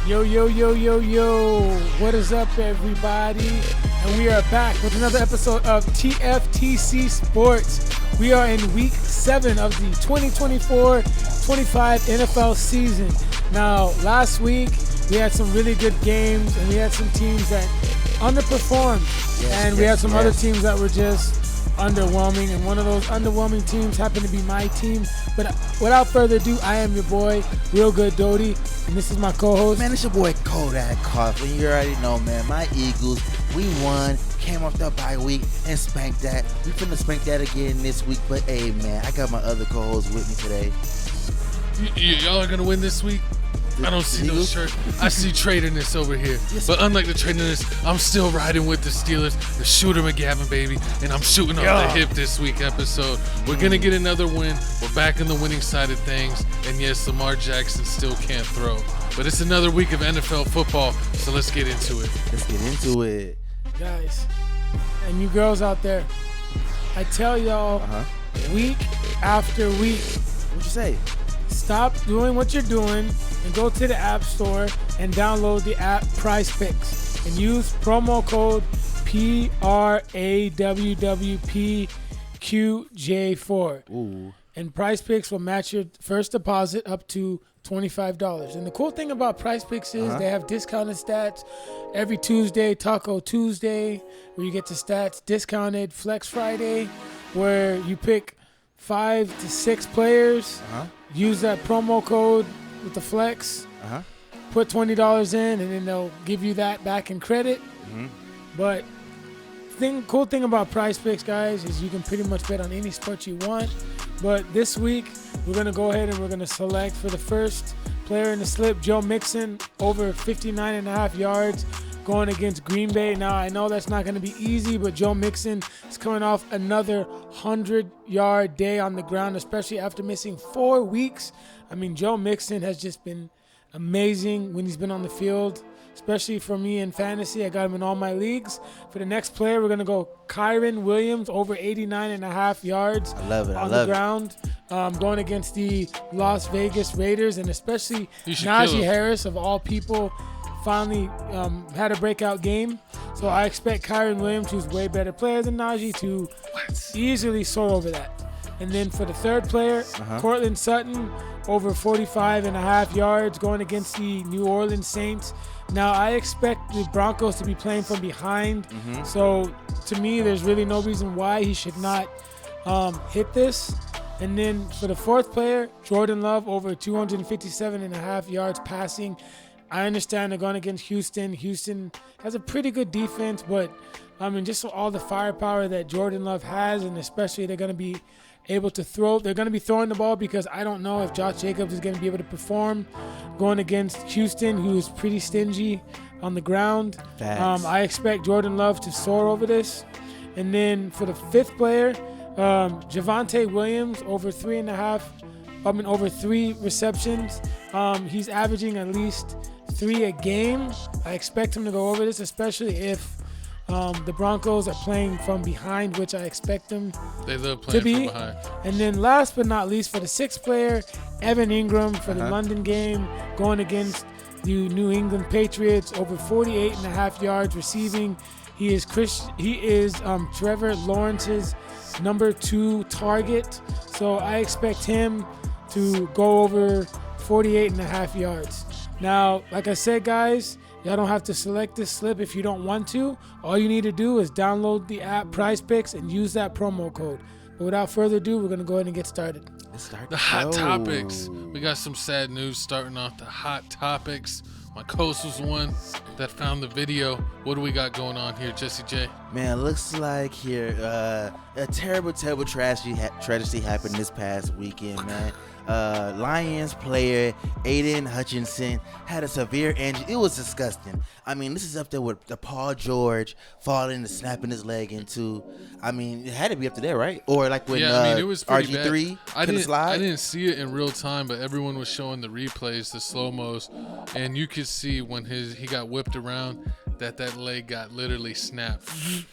Yo, yo, yo, yo, yo. What is up, everybody? And we are back with another episode of TFTC Sports. We are in week 7 of the 2024-25 NFL season. Now, last week, we had some really good games, and we had some teams that underperformed. We had some other teams that were just underwhelming, and one of those underwhelming teams happened to be my team. But without further ado, I am your boy, Real Good Doty, and this is my co-host. Man, it's your boy Kodak Coughlin. You already know, man. My Eagles, we won, came off the bye week, and spanked that. We finna spank that again this week. But hey, man, I got my other co-host with me today. Y'all are gonna win this week? I don't see no shirt. I see traderness over here. But unlike the traderness, I'm still riding with the Steelers, the Shooter McGavin, baby. And I'm shooting off the hip this week episode. We're going to get another win. We're back in the winning side of things. And yes, Lamar Jackson still can't throw. But it's another week of NFL football, so let's get into it. Let's get into it. Guys, and you girls out there, I tell y'all week after week. What'd you say? Stop doing what you're doing and go to the App Store and download the app Prize Picks and use promo code PRAWWPQJ4. Ooh. And Prize Picks will match your first deposit up to $25. And the cool thing about Prize Picks is they have discounted stats every Tuesday, Taco Tuesday, where you get the stats, discounted Flex Friday, where you pick 5 to 6 players. Use that promo code with the flex. Put $20 in, and then they'll give you that back in credit. But cool thing about Prize Picks, guys, is you can pretty much bet on any sport you want. But this week, we're going to go ahead and we're going to select for the first player in the slip, Joe Mixon, over 59.5 yards. Going against Green Bay. Now, I know that's not going to be easy, but Joe Mixon is coming off another 100-yard day on the ground, especially after missing 4 weeks. I mean, Joe Mixon has just been amazing when he's been on the field, especially for me in fantasy. I got him in all my leagues. For the next player, we're going to go Kyren Williams, over 89.5 yards on the ground. Going against the Las Vegas Raiders, and especially Najee Harris, of all people, finally had a breakout game. So I expect Kyren Williams, who's way better player than Najee, to easily soar over that. And then for the third player, Cortland Sutton, over 45.5 yards, going against the New Orleans Saints. Now, I expect the Broncos to be playing from behind. So to me, there's really no reason why he should not hit this. And then for the fourth player, Jordan Love, over 257.5 yards passing. I understand they're going against Houston. Houston has a pretty good defense, but I mean, just all the firepower that Jordan Love has, and especially they're going to be able to throw. They're going to be throwing the ball because I don't know if Josh Jacobs is going to be able to perform going against Houston, who is pretty stingy on the ground. I expect Jordan Love to soar over this. And then for the fifth player, Javonte Williams, over 3 receptions. He's averaging at least 3 a game. I expect him to go over this, especially if the Broncos are playing from behind, which I expect them to be. From behind. And then last but not least, for the sixth player, Evan Ingram for the London game, going against the New England Patriots, over 48.5 yards receiving. He is Trevor Lawrence's number 2 target. So I expect him to go over 48.5 yards. Now, like I said, guys, y'all don't have to select this slip if you don't want to. All you need to do is download the app Prize Picks and use that promo code. But without further ado, we're going to go ahead and get started. The hot topics. We got some sad news starting off the hot topics. My co-host was one that found the video. What do we got going on here, Jesse J? Man, looks like here a terrible tragedy happened this past weekend, man. Lions player Aidan Hutchinson had a severe injury. It was disgusting. I mean, this is up there with the Paul George falling and snapping his leg into. I mean, it had to be up to there, right? Or like when it was RG3 couldn't slide. I didn't see it in real time, but everyone was showing the replays, the slow-mos, and you could see when he got whipped around that leg got literally snapped.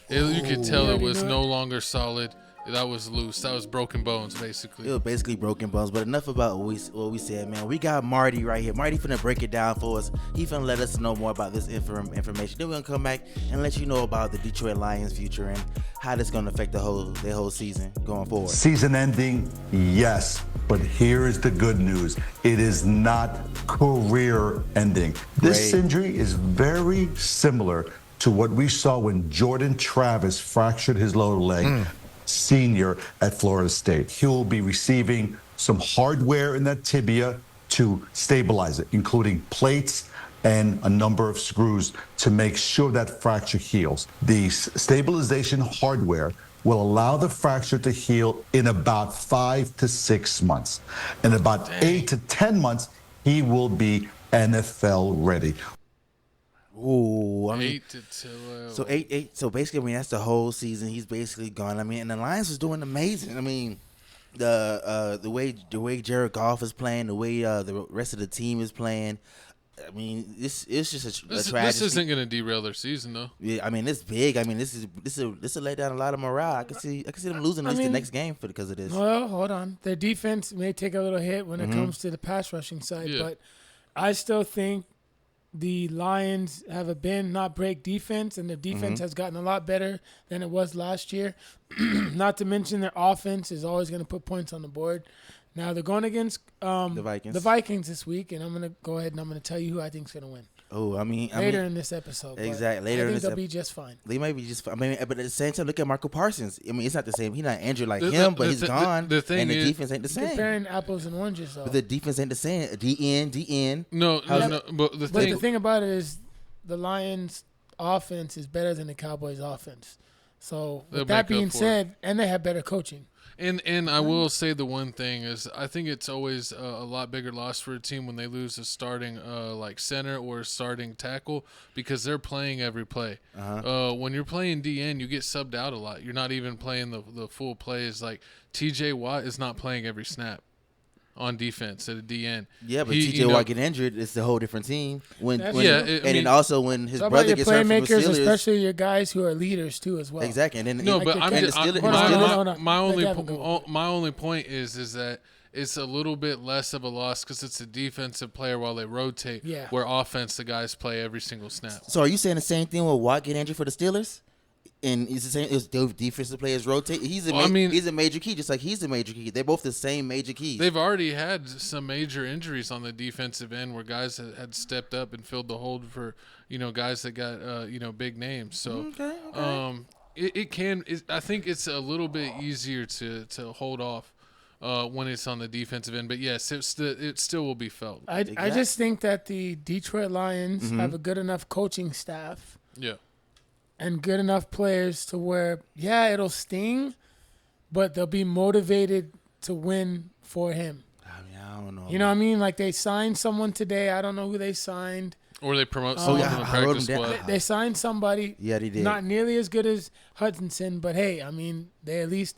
You could tell it was no longer solid. That was loose. That was broken bones, It basically. was basically broken bones, but enough about what we said, man. We got Marty right here. Marty finna break it down for us. He finna let us know more about this information. Then we're gonna come back and let you know about the Detroit Lions' future and how this gonna affect their whole season going forward. Season ending, yes, but here is the good news. It is not career ending. This Great. injury is very similar to what we saw when Jordan Travis fractured his lower leg. Senior at Florida State. He will be receiving some hardware in that tibia to stabilize it, including plates and a number of screws to make sure that fracture heals. The stabilization hardware will allow the fracture to heal in about 5 to 6 months. In about 8 to 10 months, he will be NFL ready. Ooh, I mean, 8 to 12. so eight. So basically, I mean, that's the whole season. He's basically gone. I mean, and the Lions was doing amazing. I mean, the way Jared Goff is playing, the way the rest of the team is playing. I mean, it's just a This tragedy. isn't going to derail their season, though. Yeah, I mean, it's big. I mean, this will lay down a lot of morale. I can see them losing the next game because of this. Well, hold on. Their defense may take a little hit when it comes to the pass rushing side, Yeah. but I still think the Lions have a bend not break defense, and their defense has gotten a lot better than it was last year. Not to mention their offense is always going to put points on the board. Now they're going against The Vikings. this week, and I'm going to go ahead and I'm going to tell you who I think is going to win Oh, I mean, later in this episode. but exactly, I later in think this they'll ep- be just fine. They might be just. I mean, but at the same time, look at Marco Parsons. I mean, it's not the same. He's not injured like him, but he's gone. the thing and the is- defense ain't the same. Comparing apples and oranges, though. But the defense ain't the same. DN. No, but the But thing, the thing about it is the Lions' offense is better than the Cowboys' offense. So They'll with that make up being for said, and they have better coaching. and I will say the one thing is I think it's always a lot bigger loss for a team when they lose a starting like center or a starting tackle because they're playing every play. When you're playing DN, you get subbed out a lot. You're not even playing the full plays. Like TJ Watt is not playing every snap on defense at a DN. Yeah, but He- TJ you know- Watt get injured, it's a whole different team. That's When true. Yeah, and I mean- then also when his Talk brother about your gets hurt from the playmakers, Steelers. especially your guys who are leaders too, as well. Exactly. And then No, Like but the I'm Kansas- just, Steelers- Hold on, hold on. my Let only Gavin go. my only point is that it's a little bit less of a loss because it's a defensive player while they rotate. Yeah. Where offense, the guys play every single snap. So are you saying the same thing with Watt getting injured for the Steelers? And it's the same. It's the defensive players rotate. He's a major key, just like he's a major key. They're both the same major keys. They've already had some major injuries on the defensive end where guys had stepped up and filled the hold for guys that got big names. So I think it's a little bit easier to hold off when it's on the defensive end. But yes, it still will be felt. I just think that the Detroit Lions have a good enough coaching staff Yeah. and good enough players to where, yeah, it'll sting, but they'll be motivated to win for him. I mean, I don't know. You know what I mean? Like they signed someone today. I don't know who they signed. Or they promote someone yeah, from the I wrote practice him down. squad. They signed somebody. Yeah, they did. Not nearly as good as Hutchinson, but hey, I mean, they at least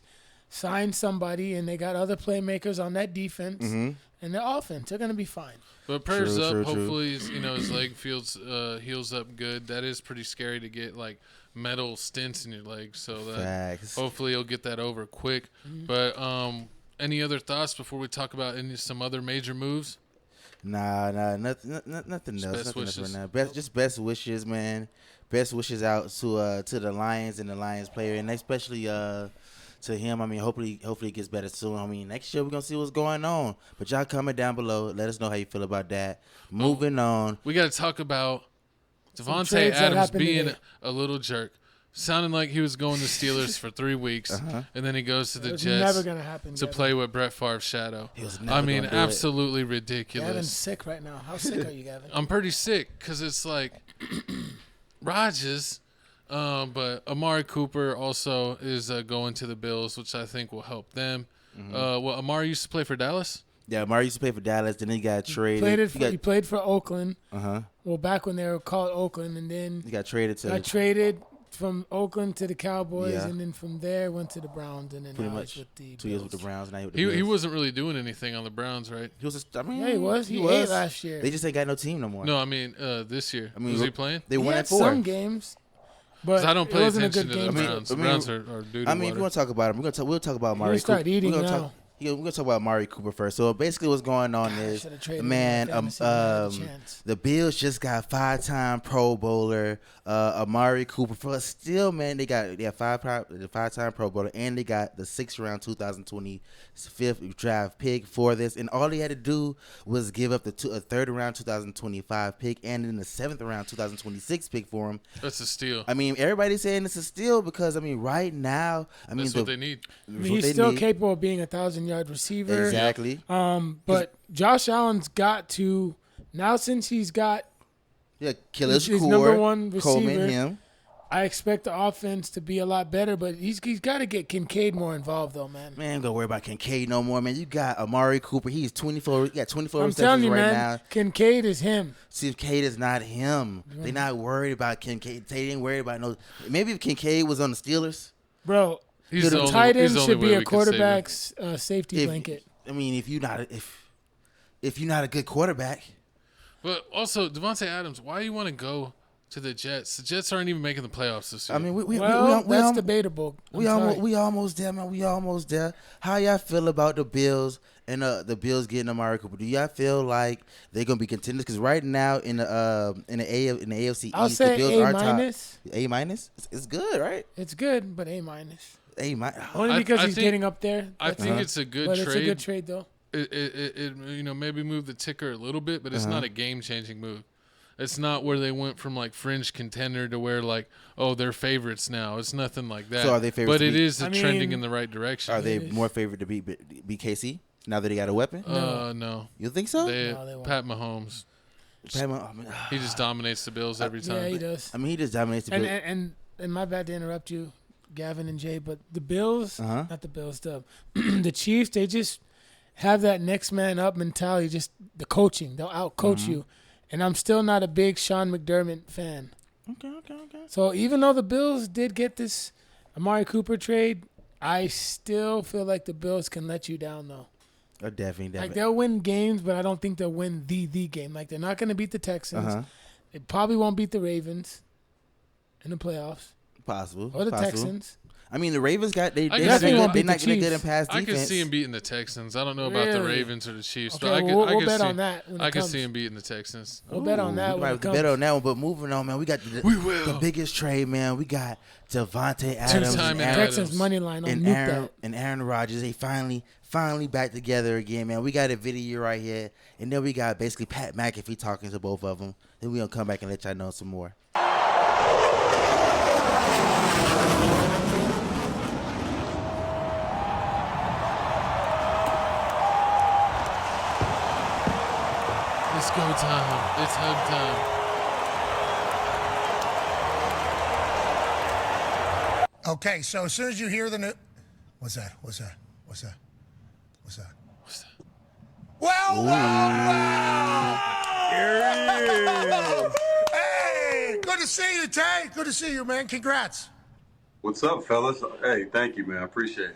signed somebody, and they got other playmakers on that defense and their offense. They're gonna be fine. But prayers True, up. true, true. Hopefully, his leg heals up good. That is pretty scary to get like metal stents in your leg. So that Facts. hopefully he'll get that over quick. But any other thoughts before we talk about some other major moves? Nah, nothing else. Best Nothing else wishes. right now. Best wishes, man. Best wishes out to the Lions and the Lions player, and especially to him. I mean, hopefully it gets better soon. I mean, next year we're gonna see what's going on. But y'all comment down below. Let us know how you feel about that. Moving on. We got to talk about Davante trades that Adams happened being today. a little jerk. Sounding like he was going to Steelers for 3 weeks, and then he goes to the It's Jets never gonna happen. to Gavin. play with Brett Favre's shadow. He was I never mean, gonna do it. absolutely Gavin's ridiculous. sick right now. How sick are you, Gavin? I'm pretty sick because it's like Rodgers, but Amari Cooper also is going to the Bills, which I think will help them. Amari used to play for Dallas. Yeah, Amari used to play for Dallas. Then he got traded. He played for Oakland. Uh-huh. Well, back when they were called Oakland, and then He got traded to got traded from Oakland to the Cowboys, Yeah. and then from there went to the Browns, and then pretty now much he's with the 2 years with the Bills. Browns. Now he with the He Bills. wasn't really doing anything on the Browns, right? He was. I mean, Yeah, he was. He ate last year. They just ain't got no team no more. No, I mean this year. I mean, was he playing? They He won had at 4. some games. But I don't it pay wasn't a attention good to the game. Browns. The Browns are dude. I mean, if you want to talk about him, we'll talk about Amari. Start eating now. We're gonna talk about Amari Cooper first. So basically, what's going on is, man, the Bills just got 5-time Pro Bowler Amari Cooper. For still, man, they got 5-time Pro Bowler, and they got the 6th round 2025 draft pick for this. And all he had to do was give up a 3rd round 2025 pick, and then the 7th round 2026 pick for him. That's a steal. I mean, everybody's saying it's a steal because right now, that's what they need. He's still capable of being 1,000-yard receiver. Exactly. But Josh Allen's got to now, since he's got Killer his number one receiver. Coleman, him. I expect the offense to be a lot better, but he's got to get Kincaid more involved, though, man. Man, don't worry about Kincaid no more, man. You got Amari Cooper. He's 24. You got 24 I'm receptions telling you, right man, now. Kincaid is him. See, Kincaid is not him. They're not worried about Kincaid. They ain't worried about no. Maybe if Kincaid was on the Steelers, bro. He's the tight end should be a quarterback's safety blanket. I mean, if you're not a good quarterback. But also, Davante Adams, why do you want to go to the Jets? The Jets aren't even making the playoffs this year. I mean, that's debatable. We almost there, man. We almost there. How y'all feel about the Bills and the Bills getting Amari Cooper? Do y'all feel like they're gonna be contenders? Because right now in the AFC I'll East, say the Bills A are minus. top. A minus. It's good, right? It's good, but A minus. A minus. Only because he's getting up there. I think it's a good trade. But it's a good trade, though. It maybe move the ticker a little bit, but it's not a game-changing move. It's not where they went from like fringe contender to where like, oh, they're favorites now. It's nothing like that. So are they favorites? But it is trending in the right direction. Are they more favored to be KC now that he got a weapon? No. You think so? They Pat Mahomes. He just dominates the Bills every time. Yeah, he does. I mean, he just dominates the Bills. And my bad to interrupt you, Gavin and Jay, but the Bills, not the Bills, the Chiefs, they just have that next man up mentality, just the coaching. They'll out-coach you. And I'm still not a big Sean McDermott fan. Okay. So even though the Bills did get this Amari Cooper trade, I still feel like the Bills can let you down, though. Oh, definitely. Like, they'll win games, but I don't think they'll win the game. Like, they're not going to beat the Texans. They probably won't beat the Ravens in the playoffs. Possible. Or the Texans. I mean, the Ravens they're not good in pass defense. I can see him beating the Texans. I don't know about the Ravens or the Chiefs. Okay, but we'll bet on that. I can see him beating the Texans. We'll bet on that. We might have to bet on that one. But moving on, man, we got the biggest trade, man. We got Davante Adams Two-time Texans money line on and Aaron Rodgers. They finally back together again, man. We got a video right here, and then we got basically Pat McAfee talking to both of them. Then we gonna come back and let y'all know some more. It's go time. It's hug time. Okay, so as soon as you hear the news, what's that? Well, hey, good to see you, Tay. Good to see you, man. Congrats. What's up, fellas? Hey, thank you, man. I appreciate it.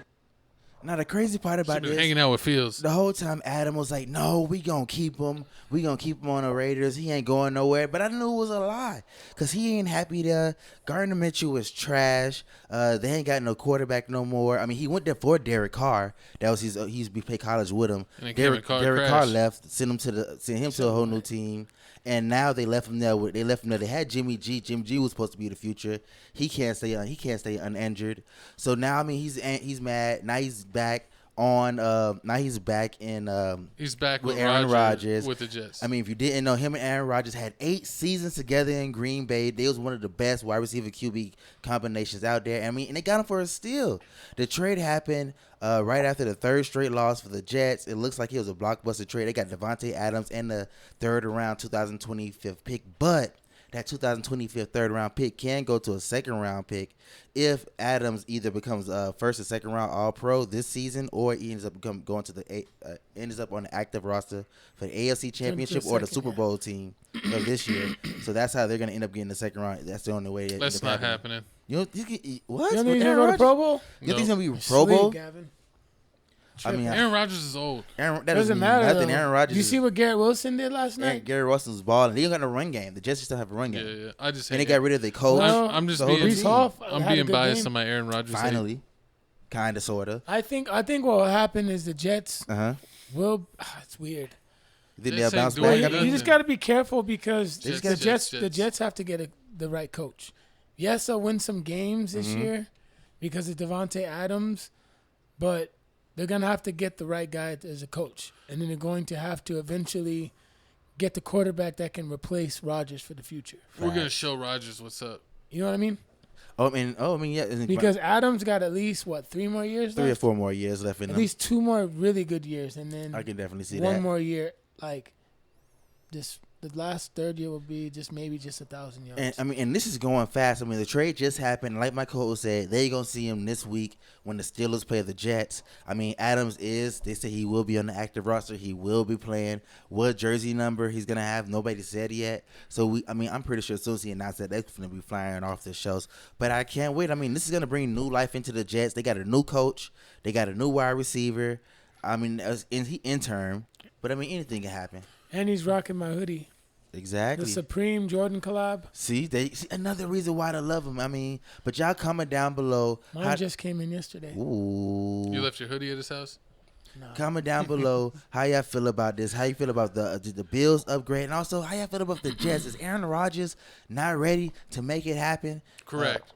Now, the crazy part about this, hanging out with Fields. The whole time Adam was like, no, we going to keep him. We going to keep him on the Raiders. He ain't going nowhere. But I knew it was a lie because he ain't happy there. Gardner Minshew was trash. They ain't got no quarterback no more. I mean, he went there for Derek Carr. That was he used to play college with him. Derek Carr left, sent him to a whole new team. And now they left him there. They had Jimmy G. Jimmy G was supposed to be the future. He can't stay uninjured. So now, I mean, he's mad. Now he's back on. Now he's back in. He's back with Aaron Rodgers with the Jets. I mean, if you didn't know, him and Aaron Rodgers had 8 seasons together in Green Bay. They was one of the best wide receiver QB combinations out there. I mean, and they got him for a steal. The trade happened right after the 3rd straight loss for the Jets. It looks like it was a blockbuster trade. They got Davante Adams and the 3rd round 2025 pick, but that 2025 3rd round pick can go to a 2nd round pick if Adams either becomes 1st or 2nd round All Pro this season, or he ends up going to ends up on the active roster for the AFC Championship or the Super Bowl team of this year. So that's how they're going to end up getting the 2nd round. That's the only way. That's not happening. What? You think he's going to go to Pro Bowl? You think he's going to be Pro Bowl? Gavin. Aaron Rodgers is old. That doesn't matter. Nothing. Though. Aaron Rodgers. You see what Garrett Wilson did last night? Garrett Wilson's balling. He ain't got no run game. The Jets still have a run game. Yeah. I just and they got rid of the coach. Well, I'm just the whole being team. I'm being biased on my Aaron Rodgers. Finally, kind of, sort of. I think what will happen is the Jets will. It's weird. Then they'll bounce doing back. nothing. You just got to be careful because Jets. the Jets have to get the right coach. Yes, they'll win some games this year because of Davante Adams, but they're going to have to get the right guy as a coach. And then they're going to have to eventually get the quarterback that can replace Rodgers for the future. We're going to show Rodgers what's up. You know what I mean? Yeah. Because Adams got at least, 3 more years left? 3 or 4 more years left in At them. least 2 more really good years. And then I can definitely see one that. more year, the last third year will be maybe 1,000 yards. And this is going fast. The trade just happened. Like my co-host said, they're going to see him this week when the Steelers play the Jets. Adams they say he will be on the active roster. He will be playing. What jersey number he's going to have, nobody said yet. So, I'm pretty sure as soon as he announced that, they're going to be flying off the shows. But I can't wait. This is going to bring new life into the Jets. They got a new coach. They got a new wide receiver. He intern. But, anything can happen. And he's rocking my hoodie. Exactly. The Supreme Jordan collab. See, another reason why to love him. But y'all comment down below. Mine just came in yesterday. Ooh. You left your hoodie at his house? No. Comment down below how y'all feel about this. How you feel about the Bills upgrade, and also how y'all feel about the Jets. Is Aaron Rodgers not ready to make it happen? Correct.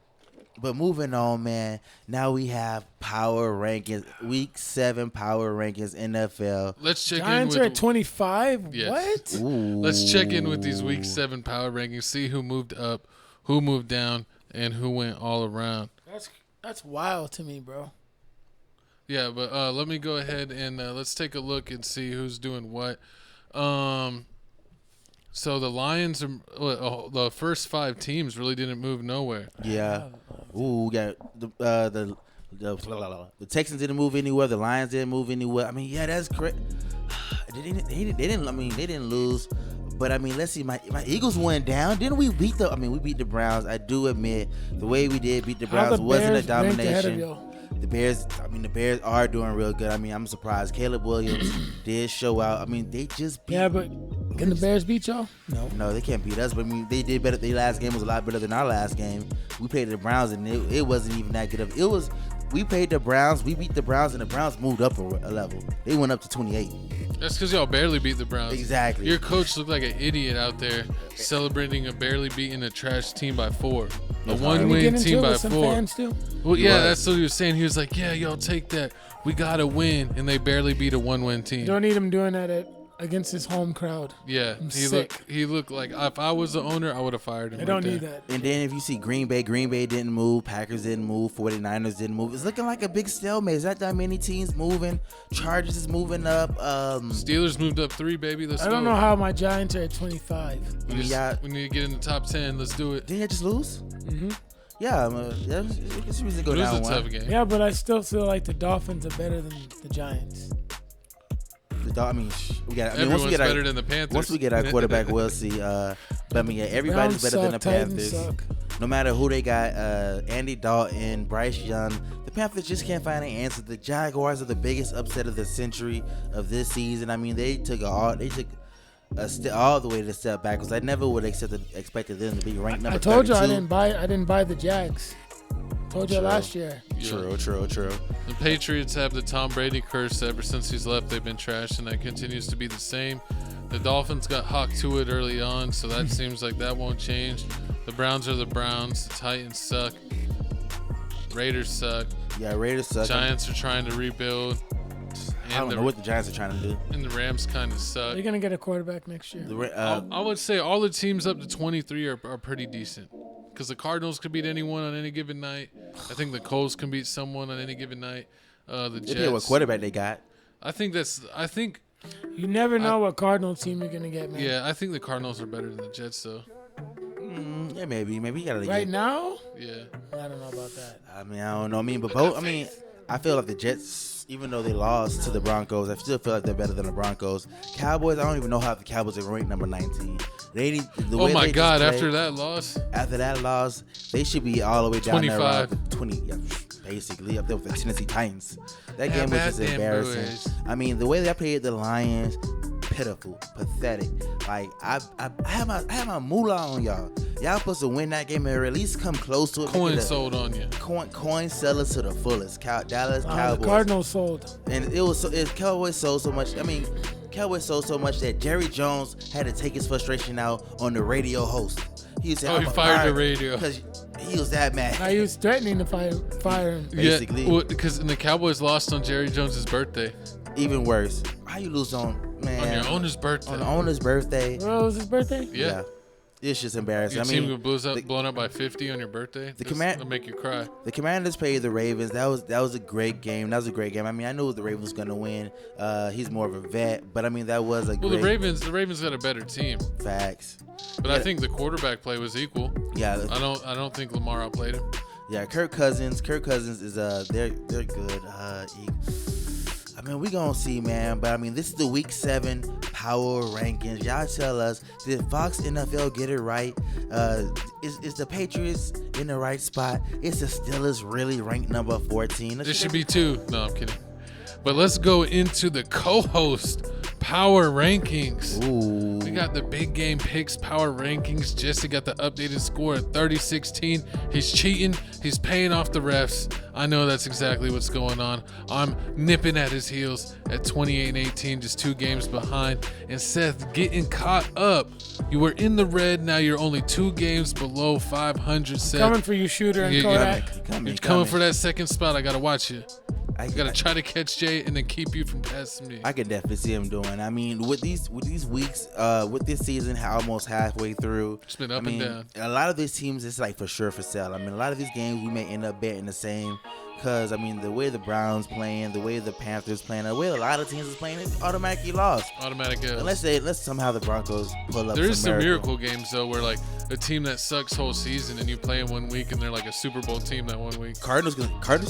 But moving on, man. Now we have power rankings, Week 7 power rankings, NFL. Let's check Giants in are with at 25. Yes. What? Ooh. Let's check in with these Week 7 power rankings. See who moved up, who moved down, and who went all around. That's wild to me, bro. Yeah, but let me go ahead and let's take a look and see who's doing what. So the Lions are the first 5 teams really didn't move nowhere. Yeah. Ooh, we got the Texans didn't move anywhere. The Lions didn't move anywhere. That's correct. They didn't lose. But let's see. My Eagles went down. Didn't we beat we beat the Browns? I do admit the way we did beat the Browns wasn't a domination. The Bears are doing real good. I'm surprised. Caleb Williams did show out. They just beat. Yeah, but can the Bears beat y'all? No, they can't beat us. But they did better. Their last game was a lot better than our last game. We played the Browns, and it wasn't even that good. We played the Browns. We beat the Browns, and the Browns moved up a level. They went up to 28. That's because y'all barely beat the Browns. Exactly. Your coach looked like an idiot out there celebrating a barely beating a trash team by 4. A one-win team by 4. Well, yeah, that's what he was saying. He was like, yeah, y'all take that. We got to win. And they barely beat a one-win team. Don't need him doing that against his home crowd. Yeah. He looked like if I was the owner, I would have fired him. I don't need that. And then if you see Green Bay didn't move. Packers didn't move. 49ers didn't move. It's looking like a big stalemate. Is that many teams moving? Chargers is moving up. Steelers moved up 3, baby. Let's go. I don't know how my Giants are at 25. We need to get in the top 10. Let's do it. Didn't you just lose? Mm-hmm. Yeah, it's a reason to go down It was a one. tough game. Yeah, but I still feel like the Dolphins are better than the Giants. Everyone's better than the Panthers. Once we get our quarterback, we'll see. Everybody's better than the Panthers. Suck. No matter who they got, Andy Dalton, Bryce Young, the Panthers just can't find an answer. The Jaguars are the biggest upset of the century of this season. They took all the way to step back because I never would expected them to be ranked number 32. I told you I didn't buy the Jags. Told you last year. True. The Patriots have the Tom Brady curse. Ever since he's left, they've been trashed, and that continues to be the same. The Dolphins got hawked to it early on, so that seems like that won't change. The Browns are the Browns. The Titans suck. Raiders suck. Yeah, Raiders suck. Giants are trying to rebuild. I don't know what the Giants are trying to do. And the Rams kind of suck. They're going to get a quarterback next year. I would say all the teams up to 23 are pretty decent. Because the Cardinals could beat anyone on any given night. I think the Colts can beat someone on any given night. The Jets. Depending what quarterback they got. I think you never know what Cardinals team you're gonna get, man. Yeah, I think the Cardinals are better than the Jets, though. Yeah, maybe you gotta right now. Yeah, I don't know about that. I don't know. But both. I feel like the Jets, even though they lost to the Broncos, I still feel like they're better than the Broncos. Cowboys, I don't even know how the Cowboys are ranked number 19. They need the Oh way my they God! just After play, that loss, they should be all the way down 25. there around the 20, yeah, basically up there with the Tennessee Titans. That game was about just them embarrassing. boys. I mean, the way they played the Lions, pitiful, pathetic. Like I have my moolah on y'all. Y'all supposed to win that game or at least come close to it. coin sold on you. Coin sellers to the fullest. Dallas Cowboys. The Cardinals sold. And Cowboys sold so much. I mean, Cowboys sold so much that Jerry Jones had to take his frustration out on the radio host. He said, he fired the radio because he was that mad. Now he was threatening to fire him. Basically. Yeah, because the Cowboys lost on Jerry Jones's birthday. Even worse. How you lose on your owner's birthday? On the owner's birthday. Well, it was his birthday? Yeah. It's just embarrassing. Your I mean, team got blown up by 50 on your birthday. That'll make you cry. The Commanders played the Ravens. That was a great game. I mean, I knew the Ravens was gonna win. He's more of a vet, but I mean that was a great. The Ravens got a better team. Facts. But I think the quarterback play was equal. Yeah. I don't think Lamar outplayed him. Yeah, Kirk Cousins is they're good. I mean, we gonna see, man. But I mean, this is the Week 7 power rankings. Y'all tell us, did Fox NFL get it right? Is the Patriots in the right spot? Is the Steelers really ranked number 14? This should be 2. No, I'm kidding. But let's go into the co-host power rankings. Ooh. We got the big game picks power rankings. Jesse got the updated score at 30-16. He's cheating. He's paying off the refs. I know that's exactly what's going on. I'm nipping at his heels at 28-18, just 2 games behind. And Seth getting caught up. You were in the red. Now you're only 2 games below 500, Seth. Coming for you, Shooter and Kodak. You're coming for that second spot. I got to watch you. I gotta try to catch Jay and then keep you from passing me. I can definitely see him doing. I mean, with these weeks, with this season almost halfway through, it's been up and down. A lot of these teams, it's like for sure for sale. I mean, a lot of these games we may end up betting the same. Because, I mean, the way the Browns playing, the way the Panthers playing, the way a lot of teams is playing, it's automatically lost. Automatic L. Unless somehow the Broncos pull up. There is some miracle games, though, where, like, a team that sucks whole season and you play in 1 week and they're like a Super Bowl team that 1 week. Cardinals will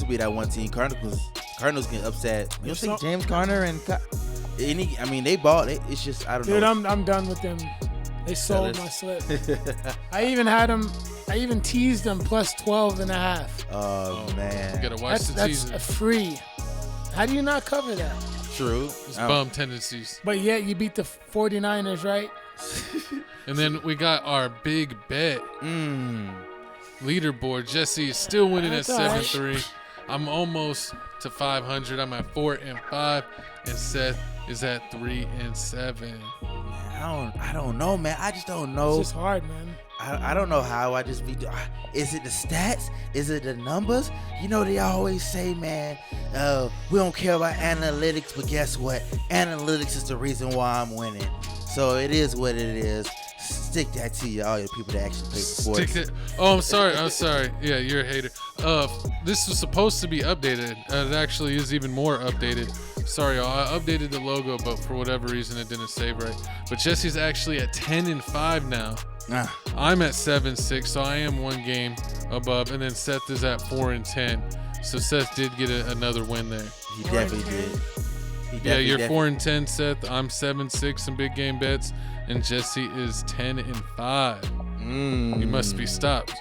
be that one team. Cardinals get upset. You don't think James Conner and they bought it. It's just, I don't know. Dude, I'm done with them. They sold my slip. I even teased them plus 12.5. Oh, man. You gotta watch the teaser. That's free. How do you not cover that? True. It's bum tendencies. But yet you beat the 49ers, right? And then we got our big bet. Leaderboard. Jesse is still winning at 7-3. I'm almost to 500. I'm at 4-5. And Seth is at 3-7. I don't know, man. I just don't know. It's just hard, man. I don't know how I just be. Is it the stats? Is it the numbers? You know, they always say, man, we don't care about analytics, but guess what? Analytics is the reason why I'm winning. So it is what it is. Stick that to you, all your people that actually play sports. I'm sorry. Yeah, you're a hater. This was supposed to be updated. It actually is even more updated. Sorry, y'all. I updated the logo, but for whatever reason, it didn't save right. But Jesse's actually at 10-5 now. I'm at 7-6, so I am 1 game above, and then Seth is at 4-10. So Seth did get another win there. He definitely did. You're 4-10, Seth. I'm 7-6 in big game bets, and Jesse is 10-5. He must be stopped.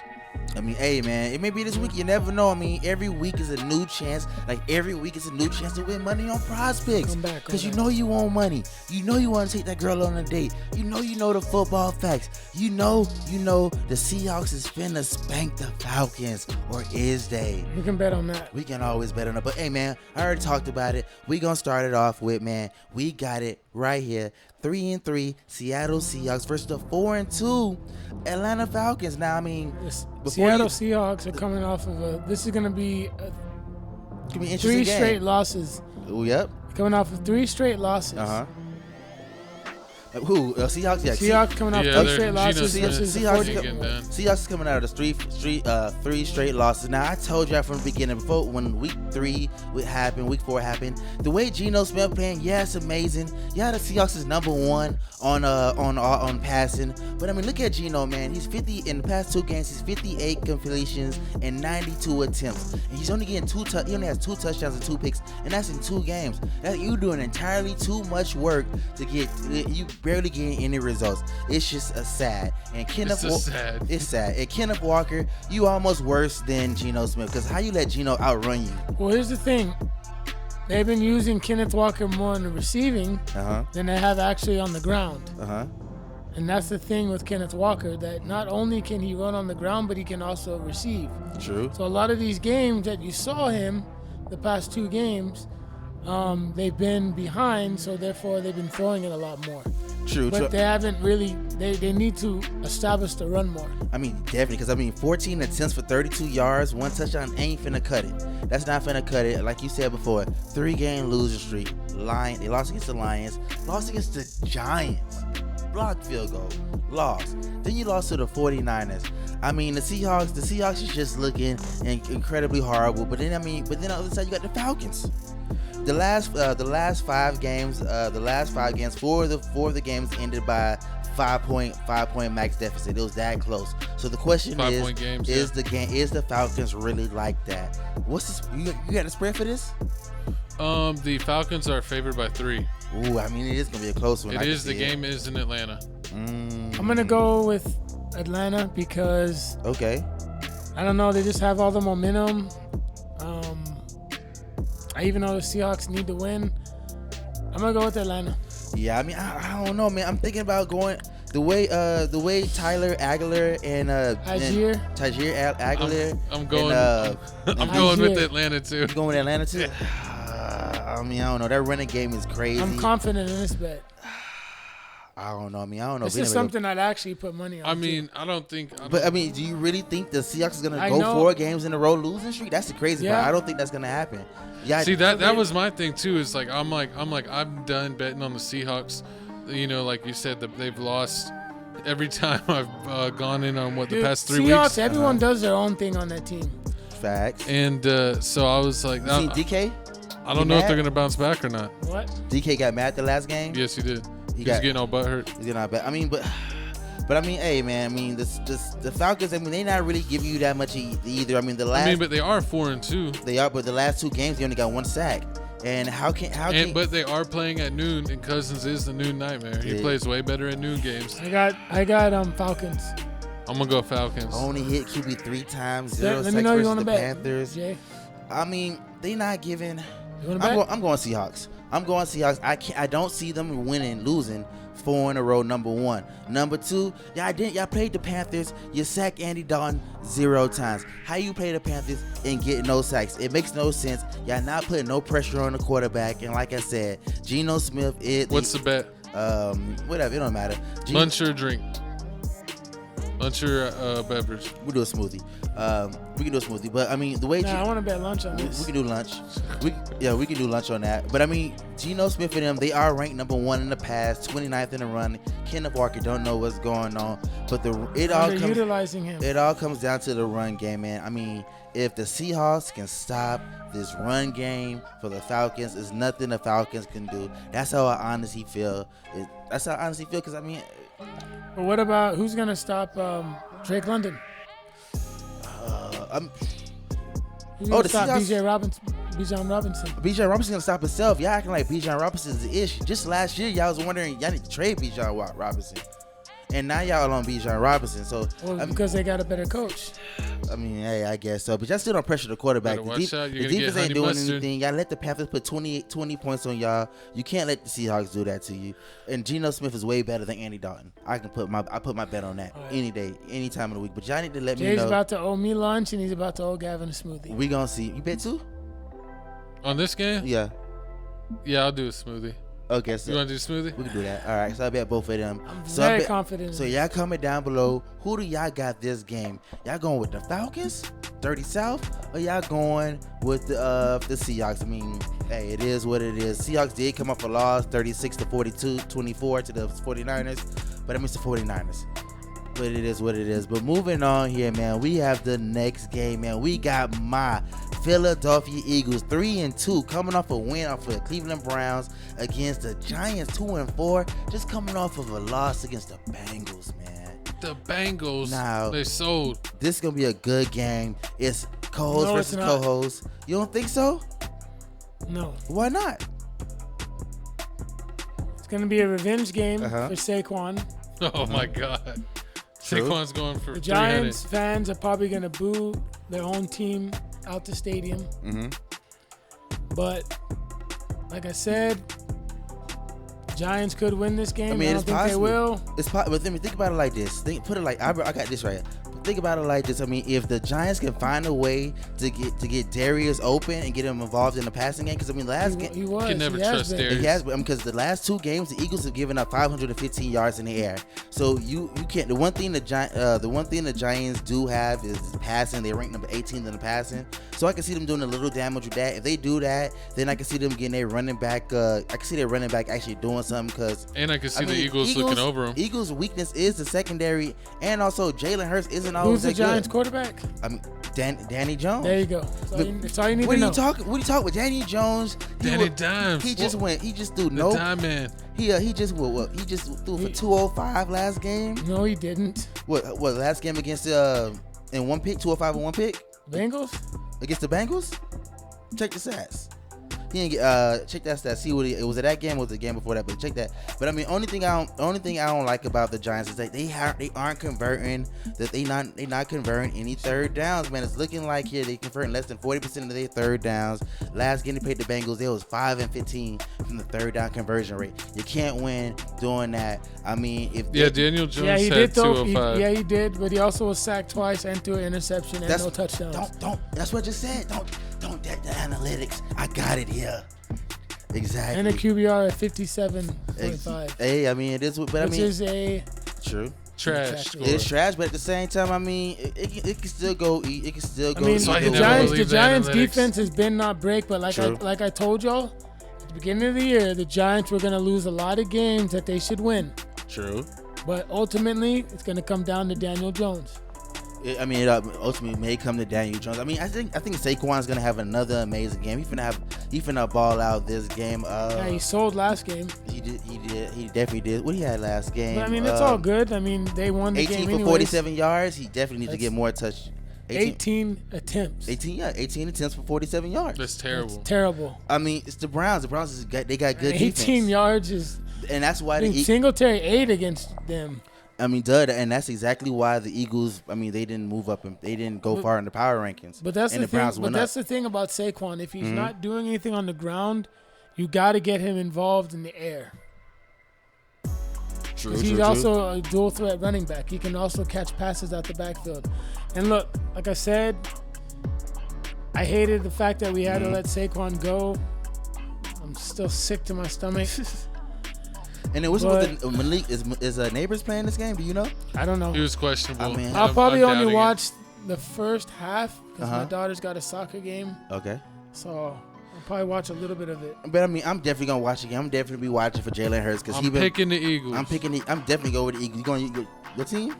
I mean, hey, man, it may be this week. You never know. I mean, every week is a new chance. Like, every week is a new chance to win money on prospects. Because you know you want money. You know you want to take that girl on a date. You know the football facts. You know the Seahawks is finna spank the Falcons. Or is they? We can bet on that. We can always bet on it. But, hey, man, I already talked about it. We going to start it off with, man, we got it right here. 3-3 Seattle Seahawks versus the 4-2 Atlanta Falcons. Now, I mean, Seattle Seahawks are coming off of this is going to be 3 straight losses. Oh, yep. Coming off of 3 straight losses. Who? Seahawks? Yeah. Seahawks coming off 3 straight losses. Seahawks coming out of the three straight losses. Now, I told y'all from the beginning, when week 3 would happen, week 4 happened. The way Geno Smith playing, yeah, it's amazing. Yeah, the Seahawks is number 1 on passing. But I mean, look at Geno, man. He's 50 in the past 2 games. He's 58 completions and 92 attempts. And he's only getting he only has 2 touchdowns and 2 picks, and that's in 2 games. You doing entirely too much work to get. You barely getting any results. It's just sad. And it's sad. And Kenneth Walker, you almost worse than Geno Smith, because how you let Geno outrun you? Well, here's the thing. They've been using Kenneth Walker more in the receiving than they have actually on the ground. And that's the thing with Kenneth Walker, that not only can he run on the ground, but he can also receive. True. So a lot of these games that you saw him, the past 2 games, they've been behind, so therefore they've been throwing it a lot more. True. But they haven't really, they need to establish the run more. I mean, definitely, because 14 attempts for 32 yards, 1 touchdown ain't finna cut it. That's not finna cut it. Like you said before, 3-game losing streak. They lost against the Lions, lost against the Giants, blocked field goal, lost. Then you lost to the 49ers. I mean, the Seahawks is just looking incredibly horrible. But then on the other side, you got the Falcons. The last 5 games, 4 of the games ended by 5-point max deficit. It was that close. So the question is the Falcons really like that? What's this? You got a spread for this? The Falcons are favored by 3. Ooh, I mean, it is gonna be a close one. The game is in Atlanta. I'm gonna go with Atlanta because I don't know, they just have all the momentum. Even though the Seahawks need to win, I'm gonna go with Atlanta. Yeah, I mean, I don't know, man. I'm thinking about going the way Tyler Aguilar and Tyjair Aguilar. I'm going. I'm going with Atlanta too. You going with Atlanta too? I mean, I don't know. That running game is crazy. I'm confident in this bet. I don't know. This is something I'd actually put money on. I don't think. But do you really think the Seahawks is gonna go 4 games in a row losing streak? That's the crazy part. I don't think that's gonna happen. Yeah. See, that was my thing too. Is like I'm done betting on the Seahawks. You know, like you said, they've lost every time I've gone in on the past 3 Seahawks, weeks. Everyone does their own thing on that team. Facts. And so I was like, you seen DK? I don't know if they're gonna bounce back or not. What? DK got mad the last game? Yes, he did. He's getting all butthurt. He's getting all bad. I mean, but hey, man. I mean, the Falcons. I mean, they not really giving you that much either. I mean, but they are 4-2. They are, but the last 2 games they only got 1 sack. And but they are playing at noon, and Cousins is the noon nightmare. He plays way better at noon games. I got Falcons. I'm gonna go Falcons. Only hit QB 3 times, 0 Let sacks me know versus you want the to bet, Panthers. Jay. I mean, they not giving. You want to bet? I'm going Seahawks. I don't see them losing 4 in a row. Number 1. Number 2, y'all played the Panthers. You sacked Andy Dalton 0 times. How you play the Panthers and get no sacks? It makes no sense. Y'all not putting no pressure on the quarterback. And like I said, Geno Smith is. What's the bet? Whatever. It don't matter. Lunch or drink? Lunch or beverage? We do a smoothie. We can do a smoothie, but I mean the way. I want to bet lunch on this. We can do lunch. We can do lunch on that. But I mean, Geno Smith and them, they are ranked number 1 in the pass, 29th in the run. Kenneth Walker don't know what's going on, but utilizing him. It all comes down to the run game, man. I mean, if the Seahawks can stop this run game for the Falcons, there's nothing the Falcons can do. That's how I honestly feel. Because I mean. But what about who's gonna stop Drake London? Who's gonna stop Bijan Robinson? Bijan Robinson gonna stop himself. Y'all acting like Bijan Robinson is the issue. Just last year, y'all was wondering y'all need to trade Bijan Robinson, and now y'all on Bijan Robinson. So because they got a better coach. I mean, hey, I guess so. But y'all still don't pressure the quarterback. The defense ain't doing anything. Y'all let the Panthers put 20 points on y'all. You can't let the Seahawks do that to you. And Geno Smith is way better than Andy Dalton. I put my bet on that any day, any time of the week. But y'all need to let me know. Jay's about to owe me lunch, and he's about to owe Gavin a smoothie. We gonna see. You bet too? On this game? Yeah. Yeah, I'll do a smoothie. Okay, so you want to do a smoothie? We can do that. All right, so I bet both of them. I'm very confident. So y'all comment down below. Who do y'all got this game? Y'all going with the Falcons, 30 South, or y'all going with the Seahawks? I mean, hey, it is what it is. Seahawks did come up a loss, 36-42, 24 to the 49ers. But I mean, it's the 49ers. But it is what it is. But moving on here, man, we have the next game, man. We got my Philadelphia Eagles 3-2 coming off a win off of the Cleveland Browns against the Giants 2-4, just coming off of a loss against the Bengals, man. The Bengals, now, they sold. This is going to be a good game. It's co-host versus co-host. You don't think so? No. Why not? It's going to be a revenge game for Saquon. Oh, my God. Saquon's going for the Giants fans are probably going to boo their own team out the stadium. Mm-hmm. But like I said, Giants could win this game. I mean, I don't think they will. It's possible. But let me think about it like this. Put it like I got this right. Think about it like this. I mean, if the Giants can find a way to get Darius open and get him involved in the passing game, because I mean, last game he was. You can never trust Darius. He has, because the last 2 games the Eagles have given up 515 yards in the air. So you can't. The one thing the Giants do have is passing. They rank number 18 in the passing. So I can see them doing a little damage with that. If they do that, then I can see them getting their running back. I can see their running back actually doing something. And I can see the Eagles looking over them. Eagles' weakness is the secondary, and also Jalen Hurts isn't always Who's the that Giants good. quarterback? I mean, Danny Jones. There you go. That's all you need to know. What are you talking with Danny Jones? Dimes. He just went. He just threw the Dime Man. He just threw for 205 last game. No, he didn't. What last game against in 1 pick, 205 and 1 pick? Bengals? Against the Bengals? Check the stats. He didn't get check that stat. See what it was. It that game or was the game before that? But check that. But I mean, only thing I don't like about the Giants is that they aren't converting. That they not converting any third downs. Man, it's looking like here they converting less than 40% of their third downs. Last game they played the Bengals, they was 5-15 from the third down conversion rate. You can't win doing that. I mean, Daniel Jones had 205. He did, but he also was sacked twice and threw an interception and no touchdowns. Don't. That's what I just said. Don't the analytics. I got it here. Exactly. And a QBR at 57.5. Hey, I mean it is, but I mean, which is a true trash. It's trash, but at the same time, I mean, it can still go. It can still go. I mean, the Giants' analytics. defense has been not break, but like I told y'all at the beginning of the year, the Giants were gonna lose a lot of games that they should win. True. But ultimately, it's gonna come down to Daniel Jones. It ultimately may come to Daniel Jones. I mean, I think Saquon's gonna have another amazing game. He finna ball out this game. Yeah, he sold last game. He did. He definitely did. What he had last game? But I mean, it's all good. I mean, they won the 18 game for anyways. 47 yards. He definitely needs to get more touch. 18 attempts. 18 attempts for 47 yards. That's terrible. That's terrible. I mean, it's the Browns. The Browns they got good 18 defense. yards is. And that's why Singletary 8 against them. I mean, and that's exactly why the Eagles. I mean, they didn't move up and they didn't go far in the power rankings. But that's the Browns thing. But that's the thing about Saquon. If he's not doing anything on the ground, you got to get him involved in the air. Because he's also a dual threat running back. He can also catch passes out the backfield. And look, like I said, I hated the fact that we had to let Saquon go. I'm still sick to my stomach. And it was Malik is Neighbors playing this game? Do you know? I don't know. He was questionable. I mean, I'll probably only watch the first half because my daughter's got a soccer game. Okay. So I'll probably watch a little bit of it. But I mean, I'm definitely gonna watch it again. I'm definitely be watching for Jalen Hurts because I'm picking the Eagles. I'm definitely going with the Eagles. You going your team?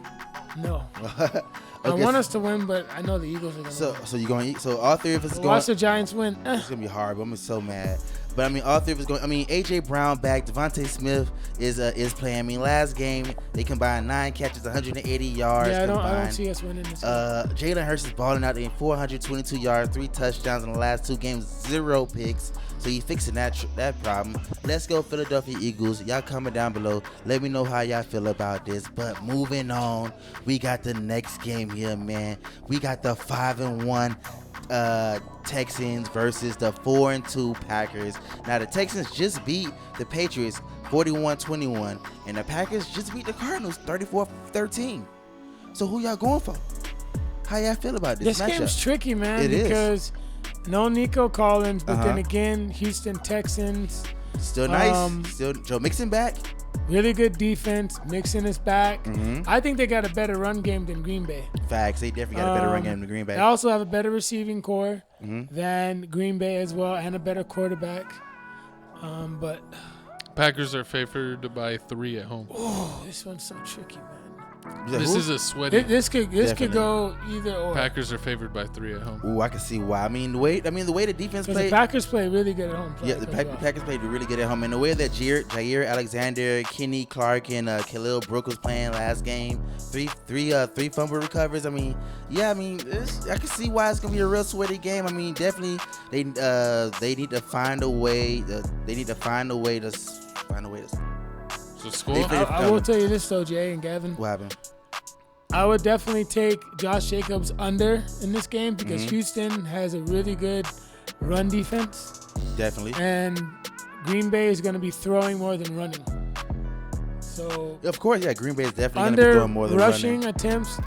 No. Okay, I want us to win, but I know the Eagles are gonna win. So you're going. So all three of us going. Watch the Giants win. It's gonna be hard, but I'm so mad. But I mean, all three of us going. I mean, AJ Brown back. Davante Smith is playing. I mean, last game they combined 9 catches, 180 yards. Yeah, I combined. don't see us winning this game. Jalen Hurts is balling out in 422 yards, 3 touchdowns in the last 2 games, 0 picks. So he's fixing that problem. Let's go Philadelphia Eagles. Y'all comment down below. Let me know how y'all feel about this. But moving on, we got the next game here, man. We got the 5-1 Texans versus the 4-2 Packers. Now the Texans just beat the Patriots 41-21, and the Packers just beat the Cardinals 34-13. So who y'all going for? How y'all feel about this matchup? This game's tricky, man. It is. Because no Nico Collins, but then again, Houston Texans. Still nice. Still Joe Mixon back. Really good defense. Mixon is back. I think they got a better run game than Green Bay. Facts. They definitely got a better run game than Green Bay. They also have a better receiving core than Green Bay as well, and a better quarterback. But Packers are favored by 3 at home. oh, this one's so tricky, man. This is a sweaty. This could go either or. Packers are favored by 3 at home. Ooh, I can see why. I mean, the way the defense played. The Packers play really good at home. Yeah, the Packers played really good at home. And the way that Jair Alexander, Kenny Clark, and Khalil Brook was playing last game, three fumble recovers. I mean, I can see why it's gonna be a real sweaty game. I mean, definitely they need to find a way. To score. I will tell you this though, Jay and Gavin. What happened? I would definitely take Josh Jacobs under in this game because Houston has a really good run defense. Definitely. And Green Bay is going to be throwing more than running. So of course, yeah, Green Bay is definitely going to be throwing more than rushing running. attempts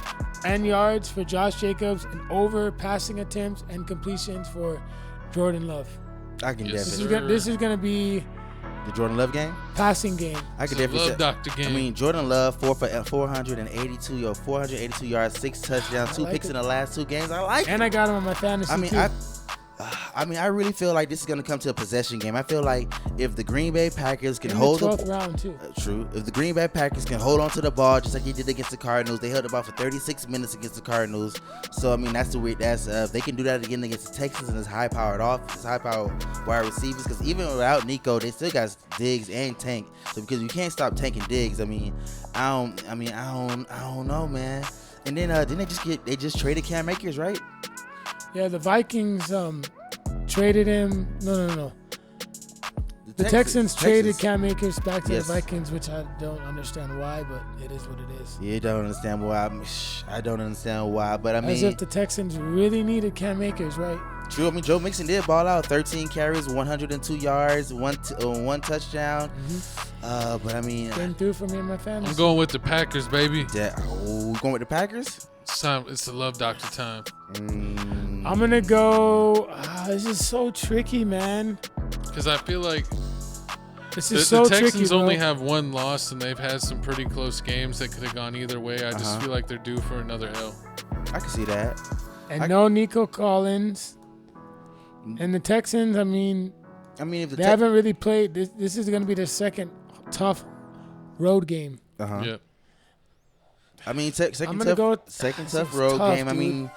and yards for Josh Jacobs and over passing attempts and completions for Jordan Love. I can definitely. This is going to be the Jordan Love game? Passing game. I could definitely say. Doctor game. I mean, Jordan Love 482 yards, 6 touchdowns, 2 picks in the last 2 games. I like it. And I got him on my fantasy too. I really feel like this is going to come to a possession game. I feel like if the Green Bay Packers can in hold the 12th round too. True. If the Green Bay Packers can hold on to the ball just like they did against the Cardinals, they held the ball for 36 minutes against the Cardinals. So I mean, if they can do that again against the Texans and his high-powered wide receivers, because even without Nico, they still got Diggs and Tank. So because you can't stop tanking Diggs, I don't know, man. And then didn't they just traded Cam Akers, right? Yeah, the Vikings traded him. No. The Texans traded Cam Akers back to the Vikings, which I don't understand why, but it is what it is. You don't understand why. I don't understand why, but I mean, as if the Texans really needed Cam Akers, right? True. I mean, Joe Mixon did ball out. 13 carries, 102 yards, one touchdown. But I mean, came through for me in my fantasy. I'm going with the Packers, baby. Going with the Packers? It's time. It's the love doctor time. I'm gonna go. This is so tricky, man. Because I feel like the Texans only have 1 loss, and they've had some pretty close games that could have gone either way. I just feel like they're due for another L. I can see that. And no Nico Collins. And the Texans, I mean, if they haven't really played. This is going to be their second tough road game. Yep. I mean, second tough road game. Dude. I mean,